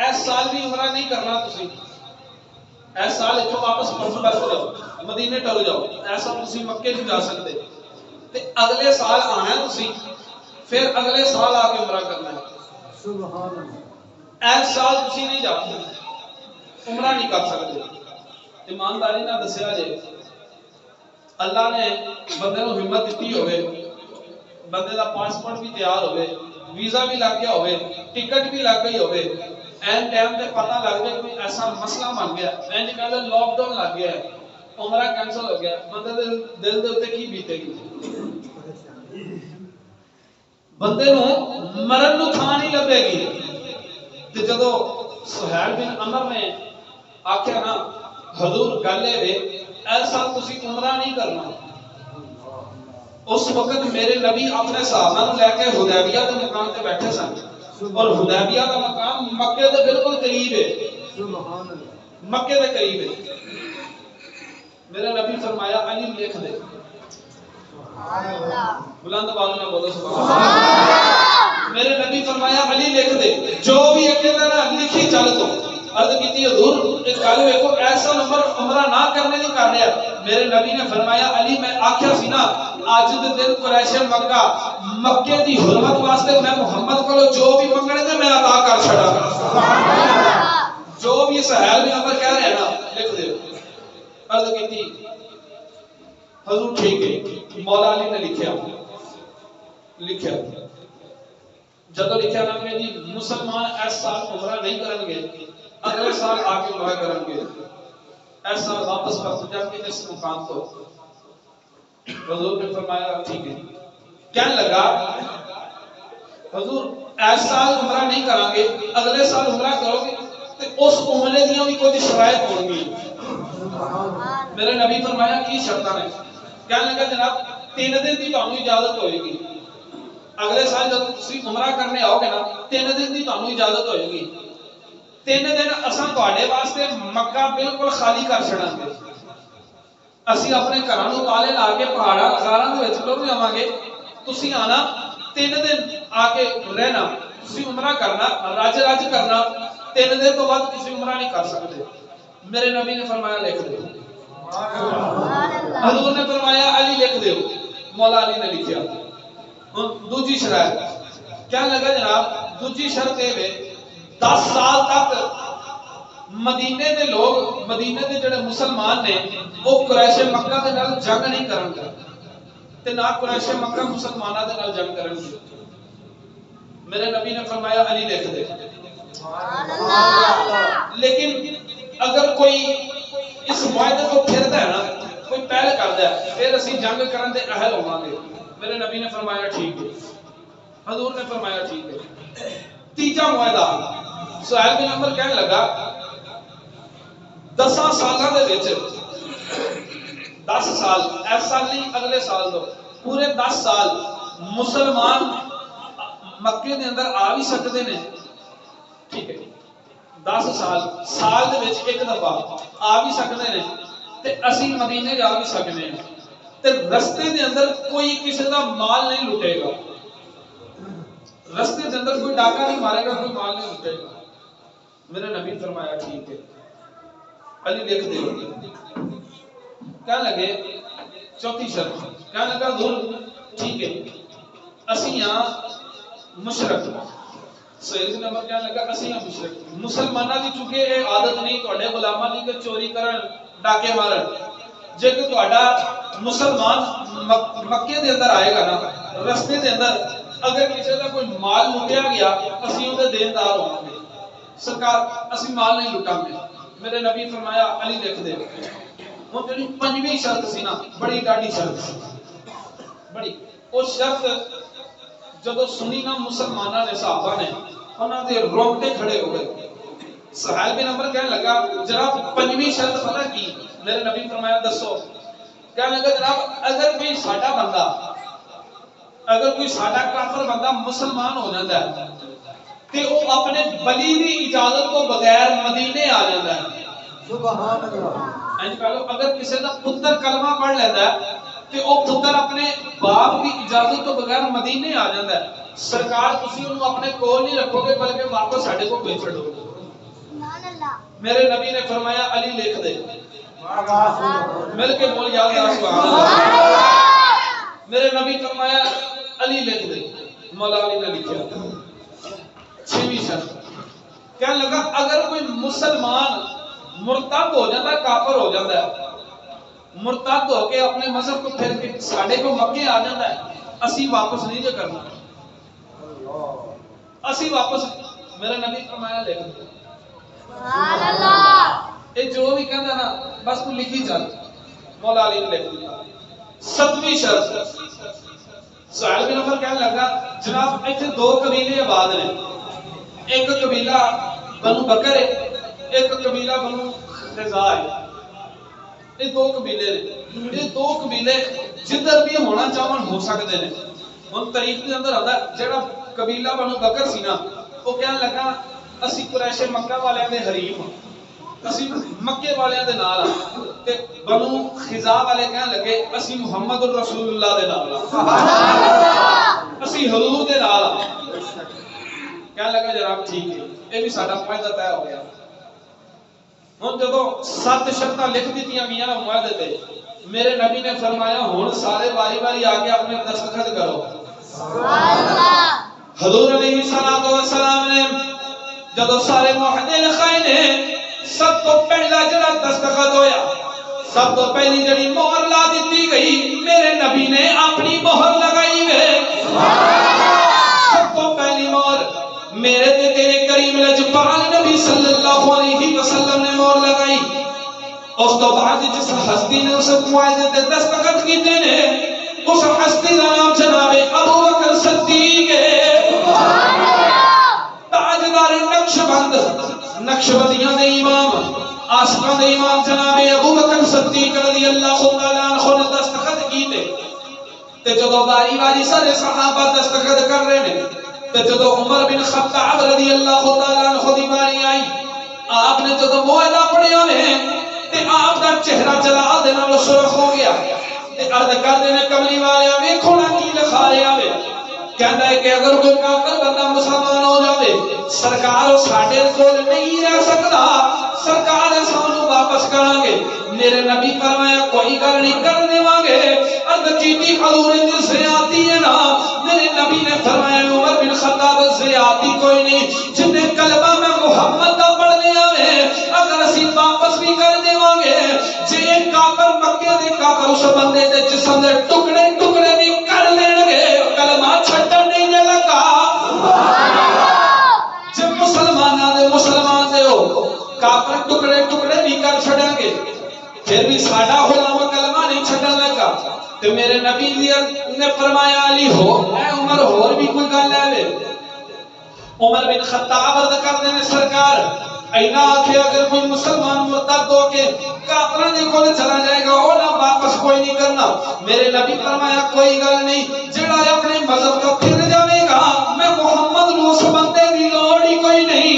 اس سال بھی عمرہ نہیں کرنا تسی، اس سال اتھوں واپس پرسو جاؤ مدینے ٹر جاؤ، ایسا تسی مکے نہیں جا سکتے تے اگلے سال آنا ہے تسی، پھر اگلے سال آ کے عمرہ کرنا ہے. سبحان اللہ. اس سال تسی نہیں جا سکتے، عمرہ نہیں کر سکتے. ایمانداری نہ دسیا جے اللہ نے بندے کو ہمت دیتی ہوئے، بندے دا پاسپورٹ بھی تیار ہوئے، ویزا بھی لگ گیا ہوئے، ٹکٹ بھی لگ گئی ہوئے، این ٹائم تے پتہ لگ جائے کوئی ایسا مسئلہ بن گیا، اینج کہہ لو لاک ڈاؤن لگ گیا ہے، عمرہ کینسل ہو گیا، بندے دے دل دے اوتے کی بیتے گی؟ بندے نو مرن نو تھاں نہیں لبے گی. تے جدو سہیل بن عمر نے آکھیا نا حضور گل اے ایسا تسی عمرہ نہیں کرنا، اس وقت میرے نبی اپنے صحابہ لے کے حدیبیہ کے مقام تے بیٹھے سن، اور حدیبیہ کا مقام مکے دے بالکل قریب ہے، مکے دے قریب ہے. میرے نبی فرمایا علی لکھ دے. بلند آواز میں بولو سبحان اللہ. میرے نبی فرمایا علی لکھ دے جو بھی ایک دن لکھی چل تو. عرض کیتی حضور ایک گل ویکھو ایسا نمبر عمرہ نہ کرنے نہیں کر رہا. میرے نبی نے فرمایا علی میں آکھیا سی نا اج دے دن قریش مکہ مکے دی حرمت واسطے میں محمد کولو جو بھی منگنے تے میں عطا کر چھڑا. سبحان اللہ. جو بھی سہیل بن عمر کہہ رہے ہیں نا لکھ دے. عرض کیتی حضور ٹھیک ہے. مولا علی نے لکھیا جدو لکھیا نا کہ جی مسلمان اس سال عمرہ نہیں کریں گے، اگلے سال آ کے عمرہ کریں گے، اس سال واپس پرت جا کے اس مقام کو. حضور نے فرمایا ٹھیک ہے. کہنے لگا حضور اس سال عمرہ نہیں کریں گے، اگلے سال عمرہ کرو گے تو اس عمرے دیاں بھی کچھ شرائط ہوں گی. میرے نبی فرمایا کی شرطاں نے؟ کہنے لگا جناب 3 دن کی تانوں اجازت ہوئے گی، اگلے سال جب تسی عمرہ کرنے آؤ گے نا 3 دن کی تانوں اجازت ہوئے گی. 3 دن اساں تواڈے واسطے مکہ بالکل خالی کر چھڑاں گے. اسی اپنے گھراں نوں تالے لا کے پہاڑاں غاراں دے وچ ٹر جاواں گے. تسی آنا 3 دن آ کے رہنا، تسی عمرہ کرنا رج کرنا، 3 دن تو بعد تسی عمرہ نہیں کر سکتے. میرے نبی نے فرمایا لکھ دو. حضور نے فرمایا علی لکھ دیو. مولا علی نے لکھیا. دوسری شرط کیا لگا جناب؟ دوسری شرط یہ ہے 10 سال تک مدینے دے لوگ مدینے دے جڑے مسلمان نے وہ قریش مکہ دے نال جنگ نہیں کرن گے تے نہ قریش مکہ مسلماناں دے نال جنگ کرن گے. میرے نبی نے فرمایا علی لکھ دے. لیکن اگر کوئی اس معاہدے کو پھرتا ہے نا، کوئی پہل کرتا ہے، پھر اسی جنگ کرن دے اہل ہوواں گے۔ میرے نبی نے فرمایا ٹھیک ہے، حضور نے فرمایا ٹھیک ہے۔ تیجا معاہدہ سہیل بن عمر کہنے لگا 10 سالاں دے وچ 10 سال اس سال نہیں اگلے سال تو پورے 10 سال مسلمان مکے دے اندر آ بھی سکتے نے، ٹھیک ہے 10 سال دے وچ ایک دفعہ آ بھی سکتے نے تے اسی مدینے جا بھی سکتے ہیں تے رستے دے اندر کوئی کسی دا مال نہیں لٹے گا، رستے دے اندر کوئی ڈاکہ نہیں مارے گا، کوئی مال نہیں لٹے گا۔ میرے نبی فرمایا ٹھیک ہے، علی لکھ دے۔ کہنے لگے چوتھی شرط، کہنے لگا حضور ٹھیک ہے اسی یہاں مشرک، سید بن عمر کہنے لگا اسی یہاں مشرک مسلمانہ دی چونکہ یہ عادت نہیں تواڈے غلاماں دی کہ چوری کرن ڈاکے مارن، جے کہ تہاڈا مسلمان مکے دے اندر آئے گا نا رستے دے اندر اگر کسی دا کوئی مال لٹیا گیا اسی اون دے دیندار ہوں گے، سرکار اسی مال نہیں لٹاں گے۔ میرے نبی فرمایا علی لکھ دے۔ ہن جڑی پنجویں شرط سی نا بڑی ڈاڈی شرط سی، بڑی او شرط جدو سنی نا مسلماناں نے صحابہ نے انہاں دے رونگٹے کھڑے ہو گئے۔ سہیل بن عمر کہنے لگا جناب پنجویں شرط پتہ کی؟ میرے نبی فرمایا دسو۔ کہنے لگا جناب اگر کوئی ساڈا بندہ، اگر کوئی ساڈا کافر بندہ مسلمان ہو جاتا ہے تے او اپنے ولی دی اجازت کو بغیر مدینے آ جاتا ہے۔ سبحان اللہ۔ اگر کسی دا پتر کلمہ پڑھ لیتا ہے تے او پتر اپنے باپ کی اجازت تو بغیر مدینے آ جاتا ہے، سرکار تسی انہوں اپنے کول نہیں رکھو گے بلکہ واپس ساڈے کو بھیج چھڈو گے۔ میرے نبی نے فرمایا علی لکھ دے۔ مل کے بول یا اللہ سبحان اللہ۔ میرے نبی فرمایا علی لکھ دے، مولا علی نے لکھا۔ 6ویں شرط کہنے لگا اگر کوئی مسلمان مرتد ہو جاتا ہے، کافر ہو جاتا ہے، مرتد ہو کے اپنے مذہب کو پھر کے ساڈے کو مکے آ جاتا ہے، اسی واپس نہیں جو کرنا، اسی واپس۔ میرے نبی فرمایا لکھ دے۔ سبحان اللہ۔ یہ جو بھی کہندا نا بس تو لکھی چل، مولا علی نے لکھ دیا۔ 7ویں شرط سہیل بن عمر کہنے لگا جناب ایتھے 2 قبیلے آباد نے، ایک قبیلہ بنو بکر ہے، ایک قبیلہ بنو خزاع ہے، یہ 2 قبیلے نے، یہ 2 قبیلے جدھر بھی ہونا چاہون ہو سکتے ہیں۔ ہن تاریخ کے اندر آتا جڑا قبیلہ بنو بکر سی نا وہ کہنے لگا اسی قریش مکہ والے دے حریف ہاں، اسی مکے والے دے نال ہاں، تے بنو خزاع والے کہنے لگے اسی محمد الرسول اللہ دے نال ہاں، سبحان اللہ، اسی حضور دے نال ہاں۔ کہنے لگا جناب ٹھیک ہے یہ بھی ساڈا فائدہ طے ہو گیا۔ ہن جدوں 7 شرطاں لکھ دتیاں گئیاں نا معاہدے تے، میرے نبی نے فرمایا ہن سارے باری باری آ کے اپنے دستخط کرو۔ سبحان اللہ۔ حضور علیہ الصلوۃ والسلام نے جدوں سارے معاہدے لکھائے نے سب تو پہلا جڑا دستخط ہویا، سب تو پہلی جڑی مہر لا دتی گئی میرے نبی نے اپنی مہر لگائی وے۔ سبحان اللہ۔ سب تو پہلی مہر میرے تے تیرے کریم لجپال نبی صلی اللہ علیہ وسلم نے مہر لگائی۔ اس تو بعد جس ہستی نے اس معاہدے تے دستخط کیتے نے اس ہستی دا نام جناب ابو بکر صدیق ہے۔ سبحان اللہ۔ تاجدار نقشبند، نقشبندیاں دے امام، عاشقاں دے امام جناب ابو بکر صدیق رضی اللہ تعالی عنہ نے دستخط کیتے تے جدوں باری باری سارے صحابہ دستخط کر رہے نے تے جدوں عمر بن خطاب رضی اللہ تعالی عنہ دی باری آئی، آپ نے جدوں معاہدہ پڑھیا ہے تے آپ دا چہرہ جلال دے نال سرخ ہو گیا تے عرض کردے نے کملی والے ویکھو نا کی لکھا رہا ہے، کہندا ہے کہ اگر کوئی کافر بندہ مسلمان ہو جاوے سرکار ساڈے کول نہیں رہ سکدا، سرکار سانو واپس کران گے۔ میرے نبی فرمایا کوئی گل نہیں کر دیواں گے۔ عرض کیتی حضور دی زیادتی ہے نا؟ میرے نبی نے فرمایا عمر بن خطاب زیادتی کوئی نہیں، جن نے کلمہ میں محمد دا پڑھ دیا ہے اگر اسی واپس بھی کر دیواں گے، جے کافر مکے دے کافر اس بندے دے جسم دے ٹکڑے ٹکڑے بھی کر لین گے، کلمہ چھڈن نہیں دے لگا۔ جے مسلماناں کافر ٹکڑے ٹکڑے بھی کر چھڑیں گے پھر بھی ساڈا غلام کلمہ نہیں چھڈن لگا تے میرے نبی نے فرمایا علی ہو اے عمر اور بھی کوئی گل ہے عمر بن خطاب عرض کرتے ہیں سرکار اینا آکھے اگر کوئی مسلمان مرتد ہو کے کافروں کے کول چلا جائے گا وہ نہ واپس کوئی نہیں کرنا میرے نبی فرمایا کوئی گل نہیں جڑا اپنے مذہب تو پھر جائے گا میں محمد نو اس بندے دی لوڑ ہی کوئی نہیں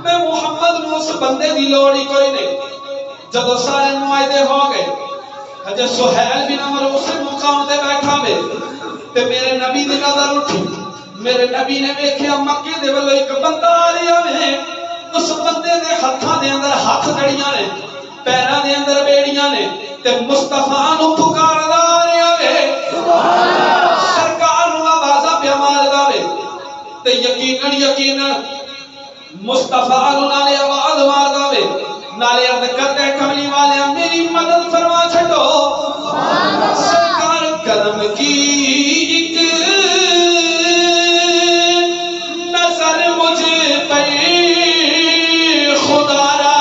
میں محمد نو اس بندے دی لوڑ ہی کوئی نہیں جب سارے معاہدے ہو گئے حضرت سہیل بن عمرو اسی مقام تے بیٹھا وے تے میرے نبی دی نظر اٹھی میرے نبی نے ویکھیا مکے دے ولوں ایک بندہ آ رہا ہے اس بندے دے ہتھاں دے اندر ہاتھ جڑیاں نے پیراں دے اندر بیڑیاں نے تے مصطفیٰ نو پکاردا آ رہا ہے سبحان اللہ سرکار نو آوازاں پیا ماردا وے تے یقیناً مصطفیٰ نو نالے آواز ماردا وے نالے عرض کرتے کملی والے میری مدد فرما چھڈو سرکار کرم کی ایک نظر مجھ پہ خدا را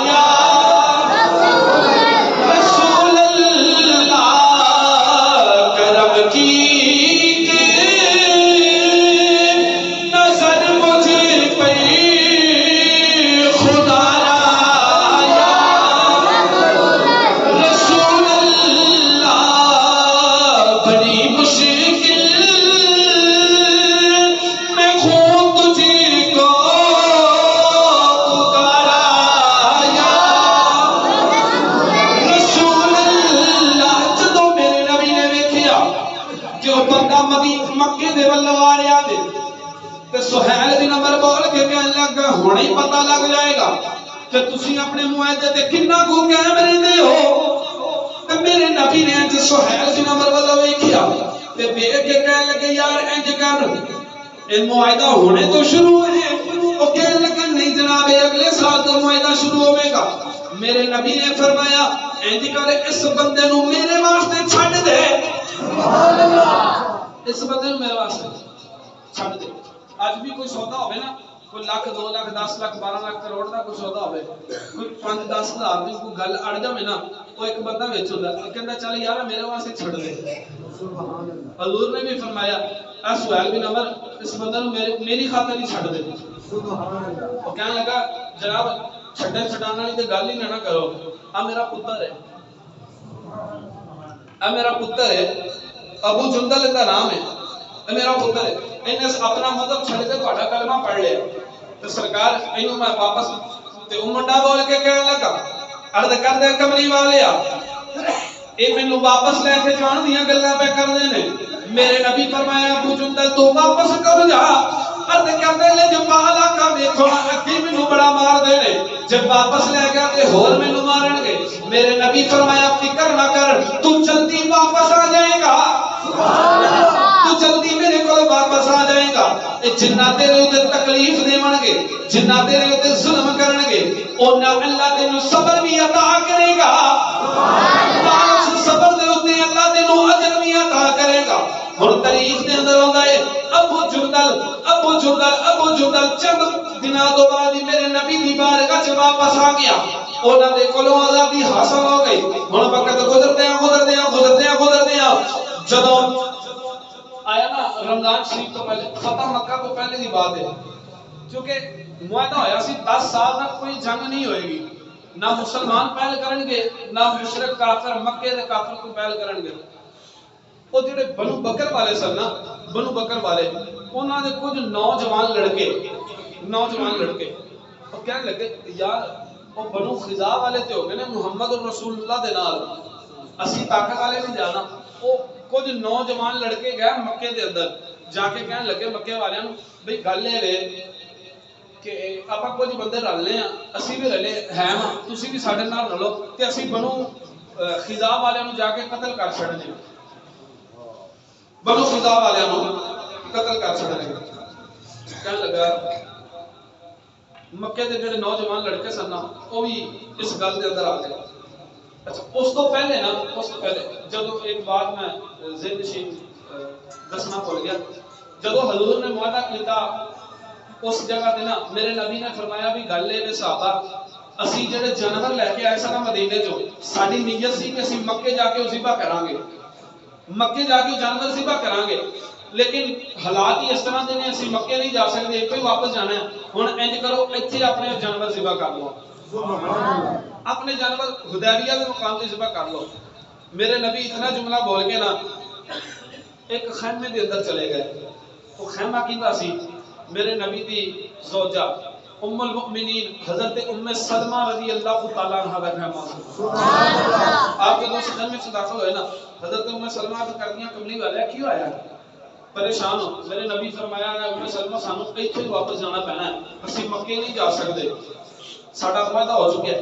یا رسول اللہ کرم کی نظر مجھ پہ خدا مکے دے والوں آ رہا دے تے سہیل بن عمر بول کے کہنے لگا ہن ہی پتہ لگ جائے گا کہ تسی اپنے معاہدے تے کتنا کو قائم رہندے ہو تے میرے نبی نے جو سہیل بن عمر والوں ویکھیا تے دیکھ کے کہنے لگے یار انج کر اے معاہدہ ہونے تو شروع ہے او کہنے لگا نہیں جناب اگلے سال تو معاہدہ شروع ہوے گا میرے نبی نے فرمایا انج کر اس بندے نو میرے واسطے چھڈ دے سبحان اللہ اس بندے نو میرے واسطے چھڈ دے اج بھی کوئی سودا ہوے نا کوئی لاکھ 2 لاکھ 10 لاکھ 12 لاکھ کروڑ دا کوئی سودا ہوے کوئی 5-10 ہزار دی کوئی گل اڑ جاوے نا او ایک بندہ وچ ہوندا ہے کہندا چل یار میرے واسطے چھڈ دے سبحان اللہ حضور نے بھی فرمایا اے سہیل بن عمر اس بندے نو میری خاطر ہی چھڈ دے سبحان اللہ او کہنے لگا جناب چھڈن چھڈان والی تے گل ہی نہ کرو آ میرا پتر ہے اے میرا پتر ہے ابو جندل دا نام ہے اے میرا پتر ہے انہیں اپنا مذہب چھڑ کے تہاڈا کلمہ پڑھ لیا تے سرکار اینو میں واپس تے او منڈا بول کے کہنے لگا عرض کر دے کملی والیا اے مینوں واپس لے کے جان دیاں گلاں پہ کردے نے میرے نبی فرمایا ابو جندل تو واپس کب جا عرض کر دے لے جو بالا کا ویکھو اگے مینوں بڑا مار دے نے جب واپس لے گیا تے ہور مینوں مارن گے میرے نبی فرمایا فکر نہ کر تو جلدی واپس آ جائے گا سبحان اللہ تو جلدی میرے کول واپس آ جائے گا اے جنہ تیرے اوتے تکلیف دیون گے جنہ تیرے اوتے ظلم کرن گے اونا اللہ تینوں صبر بھی عطا کرے گا سبحان اللہ اس صبر دے اوتے اللہ تینوں اجر بھی عطا کرے گا ہن تاریخ دے اندر ہوندا ہے ابو جندل چند دنوں تو بعد میرے نبی دی بارگاہ چ واپس آ گیا انہاں دے کولوں آزادی حاصل ہو گئی ہن وقت گزردیاں جدوں آیا نا رمضان شریف تو پہلے فتح مکہ تو پہلے دی بات ہے کیونکہ معاہدہ ہویا سی 10 سال تک کوئی جنگ نہیں ہوئے گی نہ مسلمان پہل کرن گے نہ مشرک کافر مکے دے کافر کو پہل کرن گے وہ جڑے بنو بکر والے سن نا بنو بکر والے انہاں دے کچھ نوجوان لڑکے وہ کہنے لگے یار وہ بنو خزاع والے تے ہو گئے نے محمد رسول اللہ دے نال اسی طاقت والے نہیں جانا وہ کچھ نوجوان لڑکے گئے مکے دے اندر جا کے کہنے لگے مکے والے نوں بھئی گل اے وے کہ آپا کچھ بندے رلنے ہیں اسی بھی رلے ہیں تسی بھی ساڈے نال رلو تے اسی بنو خزاع والے نوں جا کے قتل کر چھڑنے بنو خزاع والے نوں قتل کر چھڑنے کہنے لگا مکے دے جڑے نوجوان لڑکے سن وہ بھی اس گل دے اندر آ گئے اچھا اس تو پہلے جدو ایک بات میں ذہن نشین دسنا بھول گیا جدو حضور نے معاہدہ کیتا اس جگہ تے نا میرے نبی نے فرمایا بھی گل اے صحابہ اسی جڑے جانور لے کے آئے سن مدینے چوں ساڈی نیت سی کہ اسی مکے جا کے ذبح کران گے مکے جا کے جانور ذبح کران گے لیکن حالات ہی اس طرح دے نے اسی مکے نہیں جا سکتے ایک ہی واپس جانا ہے ہن انج کرو ایتھے اپنے جانور ذبح کر لو اپنے جانور حدیبیہ کے مقام تے ذبح کر لو میرے نبی اتنا جملہ بول کے نا ایک خیمے دے اندر چلے گئے وہ خیمہ کیندا سی میرے نبی دی زوجہ ام المؤمنین حضرت ام سلمہ رضی اللہ تعالیٰ عنہ کا خیمہ سبحان اللہ آپ جب اس خیمے سے داخل ہوئے نا حضرت ام سلمہ تو کردیاں کملی والا کیوں آیا پریشان ہو میرے نبی فرمایا ہے ام سلمہ سانو ایتھے ہی واپس جانا پینا ہے اسی مکے نہیں جا سکتے ساڈا وعدہ ہو چکا ہے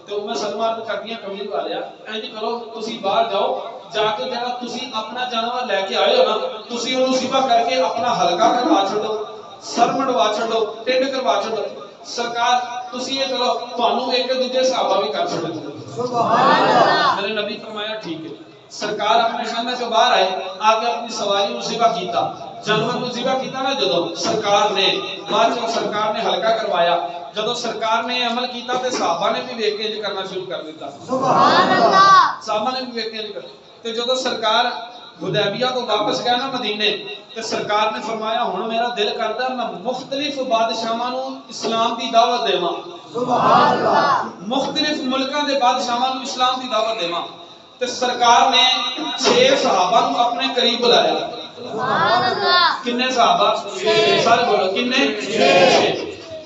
تو ام سلمہ تو کردیاں کملی والا انج کرو تسی باہر جاؤ جا کے جڑا تسی اپنا جانور لے کے آئے ہو نا تسی اونوں ذبح کر کے اپنا حلقہ کروا چھڈو سر منڈوا چھڈو ٹنڈ کروا چھڈو سرکار تسی یہ کرو تانوں ایک دوجے صحابہ بھی کر چھڈو سبحان اللہ میرے نبی فرمایا ٹھیک ہے سرکار اپنے خیمے سے باہر آئے آگے اپنی سواری کو ذبح کیتا جانور کو ذبح کیتا نا جدوں سرکار نے بعد میں سرکار نے حلقہ کروایا جدوں سرکار نے عمل کیتا تے صحابہ نے بھی ویکھ کے کرنا شروع کر دیتا سبحان اللہ صحابہ نے بھی ویکھ کے کر تے جدوں سرکار حدیبیہ تو واپس گیا نا مدینے تے سرکار نے فرمایا ہن میرا دل کردا میں مختلف بادشاہاں نو اسلام دی دعوت دیواں سبحان اللہ مختلف ملکاں دے بادشاہاں نو اسلام دی دعوت دیواں تے سرکار نے 6 صحابہ کو اپنے قریب بلایا سبحان اللہ کتنے صحابہ 6 سارے بولو کتنے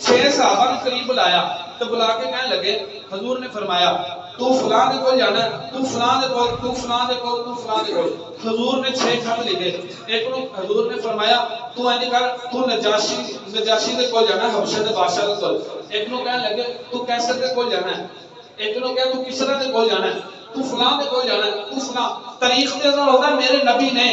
6 صحابہ کو قریب بلایا تو بلا کے کہنے لگے حضور نے فرمایا تو فلاں دے کول جانا ہے تو فلاں دے کول تو فلاں دے کول تو فلاں دے کول حضور نے 6 خط لکھے ایک نو حضور نے فرمایا تو انج کر تو نجاشی دے کول جانا ہے حبشہ دے بادشاہ دے کول ایک نو کہنے لگے تو کیسر دے کول جانا ہے ایک نو کہا تو کسرا دے کول جانا ہے تو فلاں دے کول جانا ہے تو فلاں تاریخ دے اندر ہوتا میرے نبی نے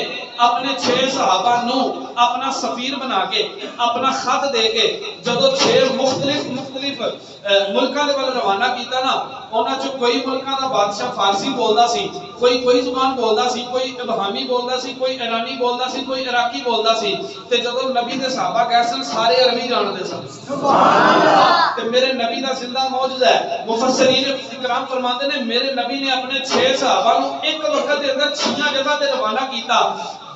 اپنے 6 صحابہ نو اپنا سفیر بنا کے اپنا خط دے کے جدو 6 مختلف ملکاں دے ول روانہ کیتا نا انہاں چ کوئی ملکاں دا بادشاہ فارسی بولدا سی کوئی زبان بولدا سی کوئی ابہامی بولدا سی کوئی ایرانی بولدا سی کوئی عراقی بولدا سی تے جدو نبی دے صحابہ گئے سن سارے عربی جاندے سن سبحان اللہ تے میرے نبی دا زندہ موجود ہے مفسرین کرام فرماتے نے میرے نبی نے اپنے 6 صحابہ نو ایک وقت دے اندر 6 جگہ تے روانہ کیتا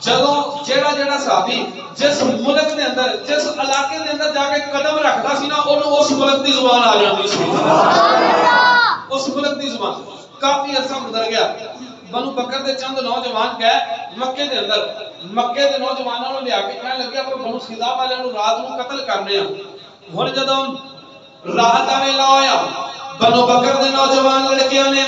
جدوں جیڑا صحابی جس ملک دے اندر جس علاقے دے اندر جا کے قدم رکھدا سی نا اونوں اس ملک دی زبان آ جاندی سی سبحان اللہ اس ملک دی زبان کافی عرصہ گزر گیا بنو بکر دے چند نوجوان گئے مکے دے اندر مکے دے نوجواناں نوں لیا کے کہنے لگے اپنے بنو خزاع والے نوں رات نوں قتل کرنے ہن ہن جدوں رات دا ویلا ہویا بنو بکر دے نوجوان لڑکیاں نے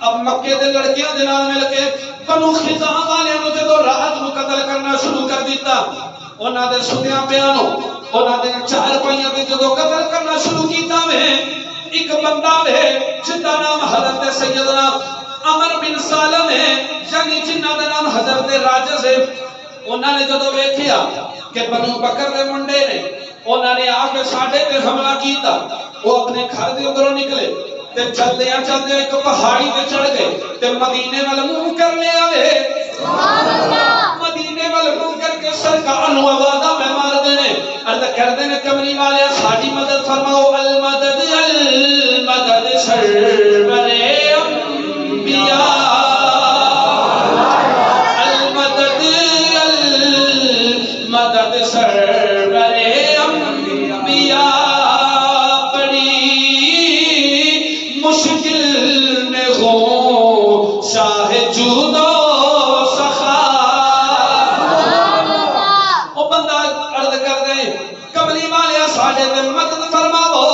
اب مکے دے لڑکیاں دے نال مل کے بنو خزاع والے نوں جدوں رات نوں قتل کرنا شروع کر دیتا انہاں دے سنیاں پیاں نوں انہاں دے چار پائیاں تے جدوں قتل کرنا شروع کیتا وے ایک بندہ وے جس دا نام حضرت سیدنا عمر بن سالم ہے یعنی جنہ دا نام حضرت راجز ہے انہاں نے جدوں ویکھیا کہ بنو بکر دے منڈے نے انہاں نے آ کے ساڈے تے حملہ کیتا وہ اپنے گھر دے اندروں نکلے تے چلدے ایک پہاڑی تے چڑھ گئے تے مدینے ول منہ کرنے آوے سبحان اللہ مدینے ول منہ کر کے سرکار نو آوازاں میں مار دینے عرض کردے نے کمری والے ساڈی مدد فرماؤ المدد المدد سرور انبیاء المدد المدد سرور انبیاء مشکل میں ہو شاہ جود و سخا او بندہ عرض کر دے کملی والے ساڈے تے مدد فرماؤ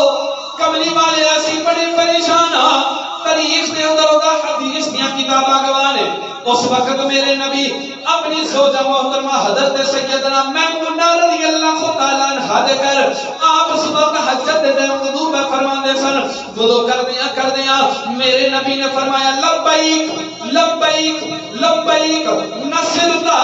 کملی والے اسی بڑے پریشان ہاں تاریخ دے اندر ہوگا حدیث دیاں کتاباں گواہ نے اس وقت میرے نبی اپنی زوجہ محترمہ حضرت سیدنا میمونہ رضی اللہ تعالیٰ عنہا دے کر آپ اس وقت حجت دے وضو میں فرماندے سن وضو کر دیا میرے نبی نے فرمایا لبیک لبیک لبیک نصر دا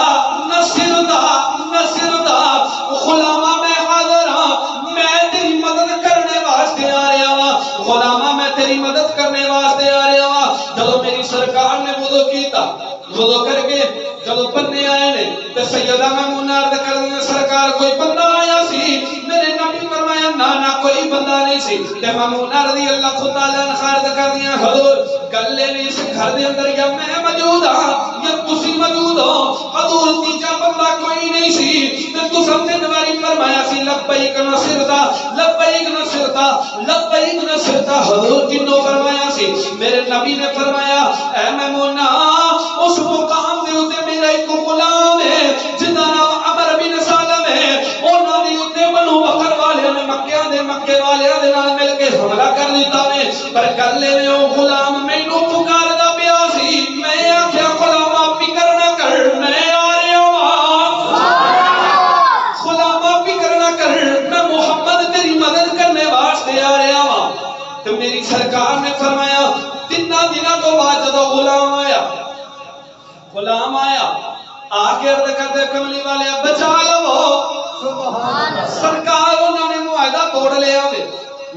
غلامہ میں حاضر ہاں میں تیری مدد کرنے واسطے آ رہا ہوں غلامہ میں تیری مدد کرنے واسطے آ رہا ہوں جب میری سرکار نے وضو کیتا وضو کر کے جب بندے آئے نے تے سیدہ میمونہ عرض کر دیا سرکار کوئی بندہ آیا سی میرے نبی نہ کوئی بندہ نہیں سی تے مامونہ رضی اللہ تعالی عنہ عرض کر دیا حضور گل اے اس گھر دے اندر یا میں موجود ہاں یا تسی موجود ہو حضور تیجا بندہ کوئی نہیں سی تے تساں تے دواری فرمایا سی لبیک نصرتا لبیک نصرتا لبیک نصرتا حضور کنوں فرمایا سی میرے نبی نے فرمایا اے میمونہ اس مقام دے اوتے میرا ایک غلام ہے جدا نام عمر بن سالم ہے انہاں دے اوتے بنو بکر والے نے مکے والے دے نال مل کے حملہ کر دیتا نے پر گل اے او غلام مینوں پکاردا پیا سی میں آکھیا غلاما فکر نہ کر میں آ رہا ہاں غلاما فکر نہ کر میں محمد تیری مدد کرنے واسطے آ رہا ہاں تو میری سرکار نے فرمایا تینا دنوں تو بعد جدو غلام آیا آ کے عرض کرتے کملی والے بچا لو سرکار انہوں نے معاہدہ توڑ لیا ہوئے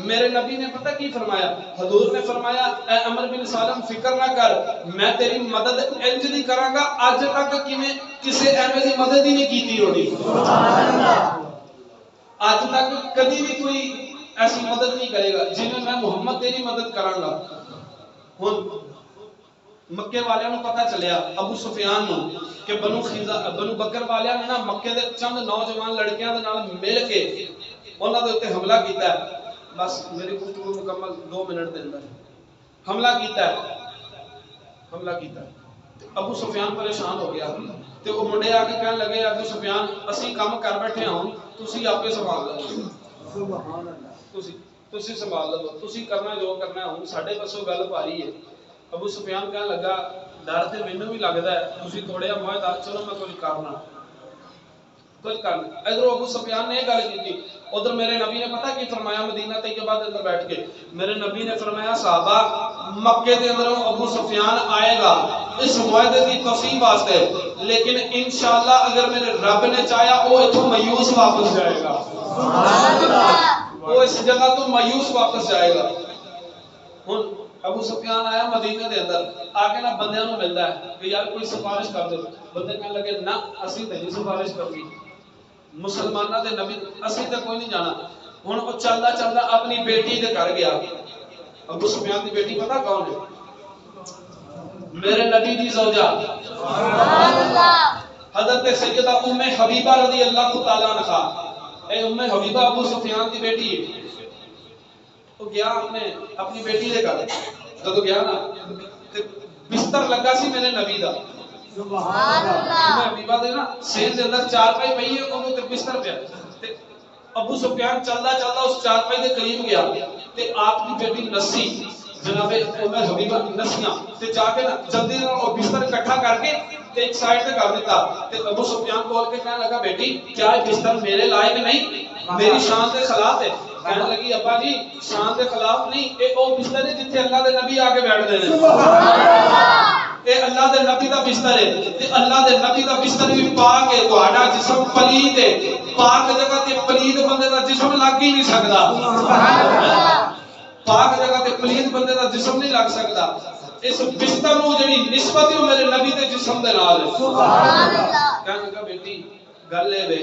میرے نبی نے پتہ کی فرمایا حضور نے فرمایا اے عمر بن سالم فکر نہ کر میں تیری مدد انج دی کراں گا اج تک کیویں کسے ایویں دی مدد ہی نہیں کیتی ہونی اج تک کبھی بھی کوئی ایسی مدد نہیں کرے گا جنہیں میں محمد تیری مدد کراں گا ہن مکے والے نو پتہ چلیا ابو سفیان نو کہ بنو بکر والے نے نا مکے دے چند نوجوان لڑکیاں دے نال مل کے انہاں دے اوتے حملہ کیتا ہے بس میری گفتگو مکمل 2 منٹ دے اندر حملہ کیتا ہے ابو سفیان پریشان ہو گیا تے او منڈے آ کے کہن لگے ابو سفیان اسی کام کر بیٹھے ہوں تسی آپے سنبھال لو سبحان اللہ تسی سنبھال لو تسی کرنا جو کرنا ہے ہن ساڈے پاسوں گل پاری ہے ابو سفیان کہنے لگا ڈر تے مینوں بھی لگدا ہے تسی توڑیا معاہدہ چلو میں کچھ کرنا ادھر ابو سفیان نے گل کی ادھر میرے نبی نے پتہ کی فرمایا مدینہ طیبہ کے اندر بیٹھ کے میرے نبی نے فرمایا صحابہ مکے کے اندر ابو سفیان آئے گا اس معاہدے کی تصحیح واسطے لیکن انشاءاللہ اگر میرے رب نے چاہیا وہ ایتھوں مایوس واپس جائے گا سبحان اللہ وہ اس جگہ تو مایوس واپس جائے گا ہن ابو سفیان آیا مدینہ دے اندر آ کے نا بندیاں نو ملدا ہے کہ یار کوئی سفارش کر دو بندے کہنے لگے نا اسی تے نہیں سفارش کرنی مسلماناں دے نبی اسی تے کوئی نہیں جانا ہن او چلدا اپنی بیٹی دے گھر گیا ابو سفیان دی بیٹی پتہ کون ہے میرے نبی دی زوجہ سبحان اللہ حضرت سیدہ ام حبیبہ رضی اللہ تعالی عنہا اے ام حبیبہ ابو سفیان دی بیٹی تو گیا اپنی بیٹی دے گھر جدو گیا نا بستر لگا سی میرے نبی دا سبحان اللہ میں حبیبہ دے نا سین دے اندر چارپائی پئی ہے اونے تے بستر پیا تے ابو سفیان چلدا اس چارپائی دے قریب گیا تے آپ کی بیٹی نسی جناب ام حبیبہ نسیاں تے جا کے نا جلدی نال او بستر اکٹھا کر کے تے ایک سائیڈ تے کر دیتا تے ابو سفیان کھول کے کہنے لگا بیٹی کیا یہ بستر میرے لائق نہیں میری شان کے خلاف ہے کہنے لگی ابا جی شان کے خلاف نہیں اے او بستر ہے جتھے اللہ دے نبی آ کے بیٹھ دے نے سبحان اللہ اے اللہ دے نبی دا بستر ہے تے اللہ دے نبی دا بستر بھی پاک ہے تہاڈا جسم پلید ہے پاک جگہ تے پلید بندے دا جسم لگ ہی نہیں سکدا سبحان اللہ پاک جگہ تے پلید بندے دا جسم نہیں لگ سکدا اس بستر نو جڑی نسبت ہے میرے نبی دے جسم دے نال ہے سبحان اللہ کہنے لگا بیٹی گل اے وے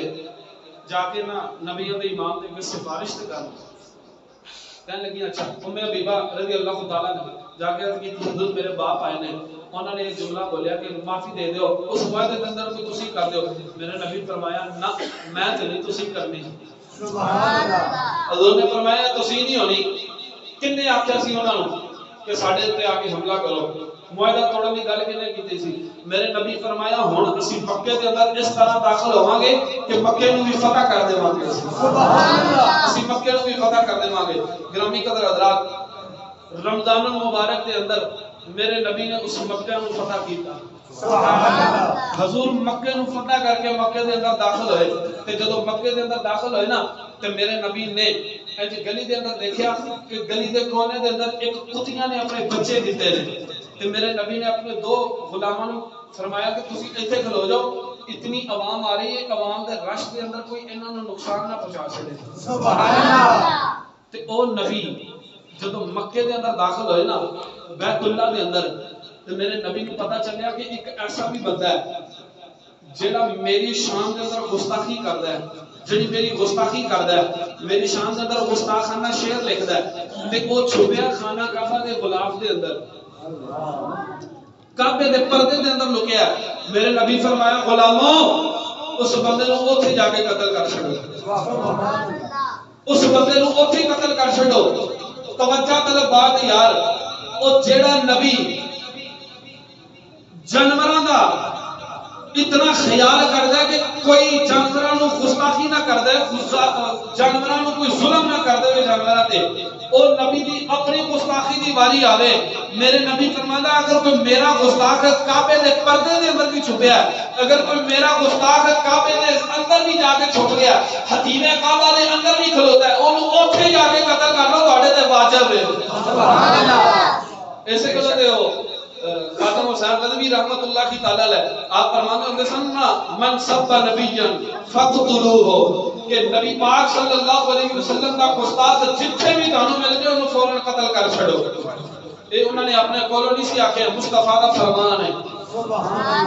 جا کے نا نبیوں دے امام دے کوئی سفارش تے کر کہنے لگی اچھا ام حبیبہ رضی اللہ تعالی عنہ جا کے کہ حضور میرے باپ آئے نے انہوں نے ایک جملہ بولیا کہ معافی دے دیو اس وعدے کے اندر کوئی تسی کر دیو میرے نبی فرمایا نہ میں تے نہیں تسی کرنی سبحان اللہ حضور نے فرمایا تسی نہیں ہونی کنے آکھیا سی انہاں نوں کہ ساڈے تے آ کے حملہ کرو معاہدہ توڑن دی گل کنے کیتی سی میرے نبی فرمایا ہن اسی مکے دے اندر اس طرح داخل ہوواں گے کہ مکے نوں بھی فتح کر دیواں گے سبحان اللہ اسی مکے نوں بھی فتح کر دیواں گے گرامی قدر حضرات رمضان المبارک دے اندر میرے نبی نے اس مکے نوں فتح کیتا سبحان اللہ حضور مکے نوں فتح کر کے مکے دے اندر داخل ہوئے تے جدوں مکے دے اندر داخل ہوئے نا تے میرے نبی نے اج گلی دے اندر دیکھیا کہ گلی دے کونے دے اندر ایک کتیاں نے اپنے بچے دتے نے تے میرے نبی نے اپنے 2 غلاماں نوں فرمایا کہ تسی ایتھے کھلو جاؤ اتنی عوام آ رہی ہے عوام دے رش دے اندر کوئی انہاں نوں نقصان نہ پہنچا سکے سبحان اللہ تے او نبی جدوں مکے دے اندر داخل ہوئے نا بیت اللہ دے اندر تے میرے نبی کو پتہ چلیا کہ ایک ایسا بھی بندہ ہے جڑا میری شان دے اندر گستاخی کردا ہے جڑی میری گستاخی کردا ہے میری شان دے اندر گستاخانہ شعر لکھدا ہے تے وہ چھپیا خانہ کعبہ دے غلاف دے اندر کعبے دے پردے دے اندر لکیا ہے. میرے نبی فرمایا غلاموں اس بندے نو اوتھے جا کے قتل کر چھڑو اس بندے نو اوتھے قتل کر چھڑو. توجہ طلب بات یار او جیڑا نبی جانوراں دا اتنا خیال کردا ہے کہ کوئی جانوراں نو گستاخی نہ کردا ہے جانوراں نو کوئی ظلم نہ کردا ہے جانوراں تے او نبی دی اپنی گستاخی دی واری آوے. میرے نبی فرماتا اگر کوئی میرا گستاخ کعبے دے پردے دے اندر بھی چھپیا ہے اگر کوئی میرا گستاخ کعبے دے اندر بھی جا کے چھپ گیا حتیم کعبہ دے اندر بھی کھلوتا ہے اونوں اوتھے جا کے قتل کر لو تواڈے تے واجب ہے. سبحان اللہ. ایسے کہو تے ہو خاتم حسین رضوی رحمت اللہ کی تعالی علیہ آپ فرماتے ہیں سننا من سب نبیًا فقتلوہ کہ نبی پاک صلی اللہ علیہ وسلم کا گستاخ جتھے بھی تانوں مل جائے انہوں فوراً قتل کر چھڑو. یہ انہوں نے اپنے کولوں نہیں سی آکھیا مصطفیٰ دا فرمان ہے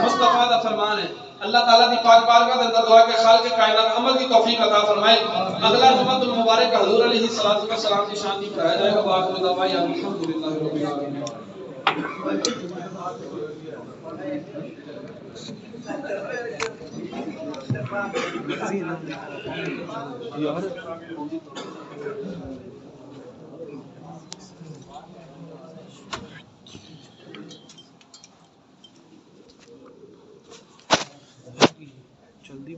مصطفیٰ دا فرمان ہے. اللہ تعالیٰ دی پاک بارگاہ دے اندر دعا کہ خالق کائنات عمل کی توفیق عطا فرمائے. اگلا جمعہ المبارک حضور علیہ السلام کی شان دی کرایا جائے گا. باقی دعوائی الحمدللہ رب العالمین. جلدی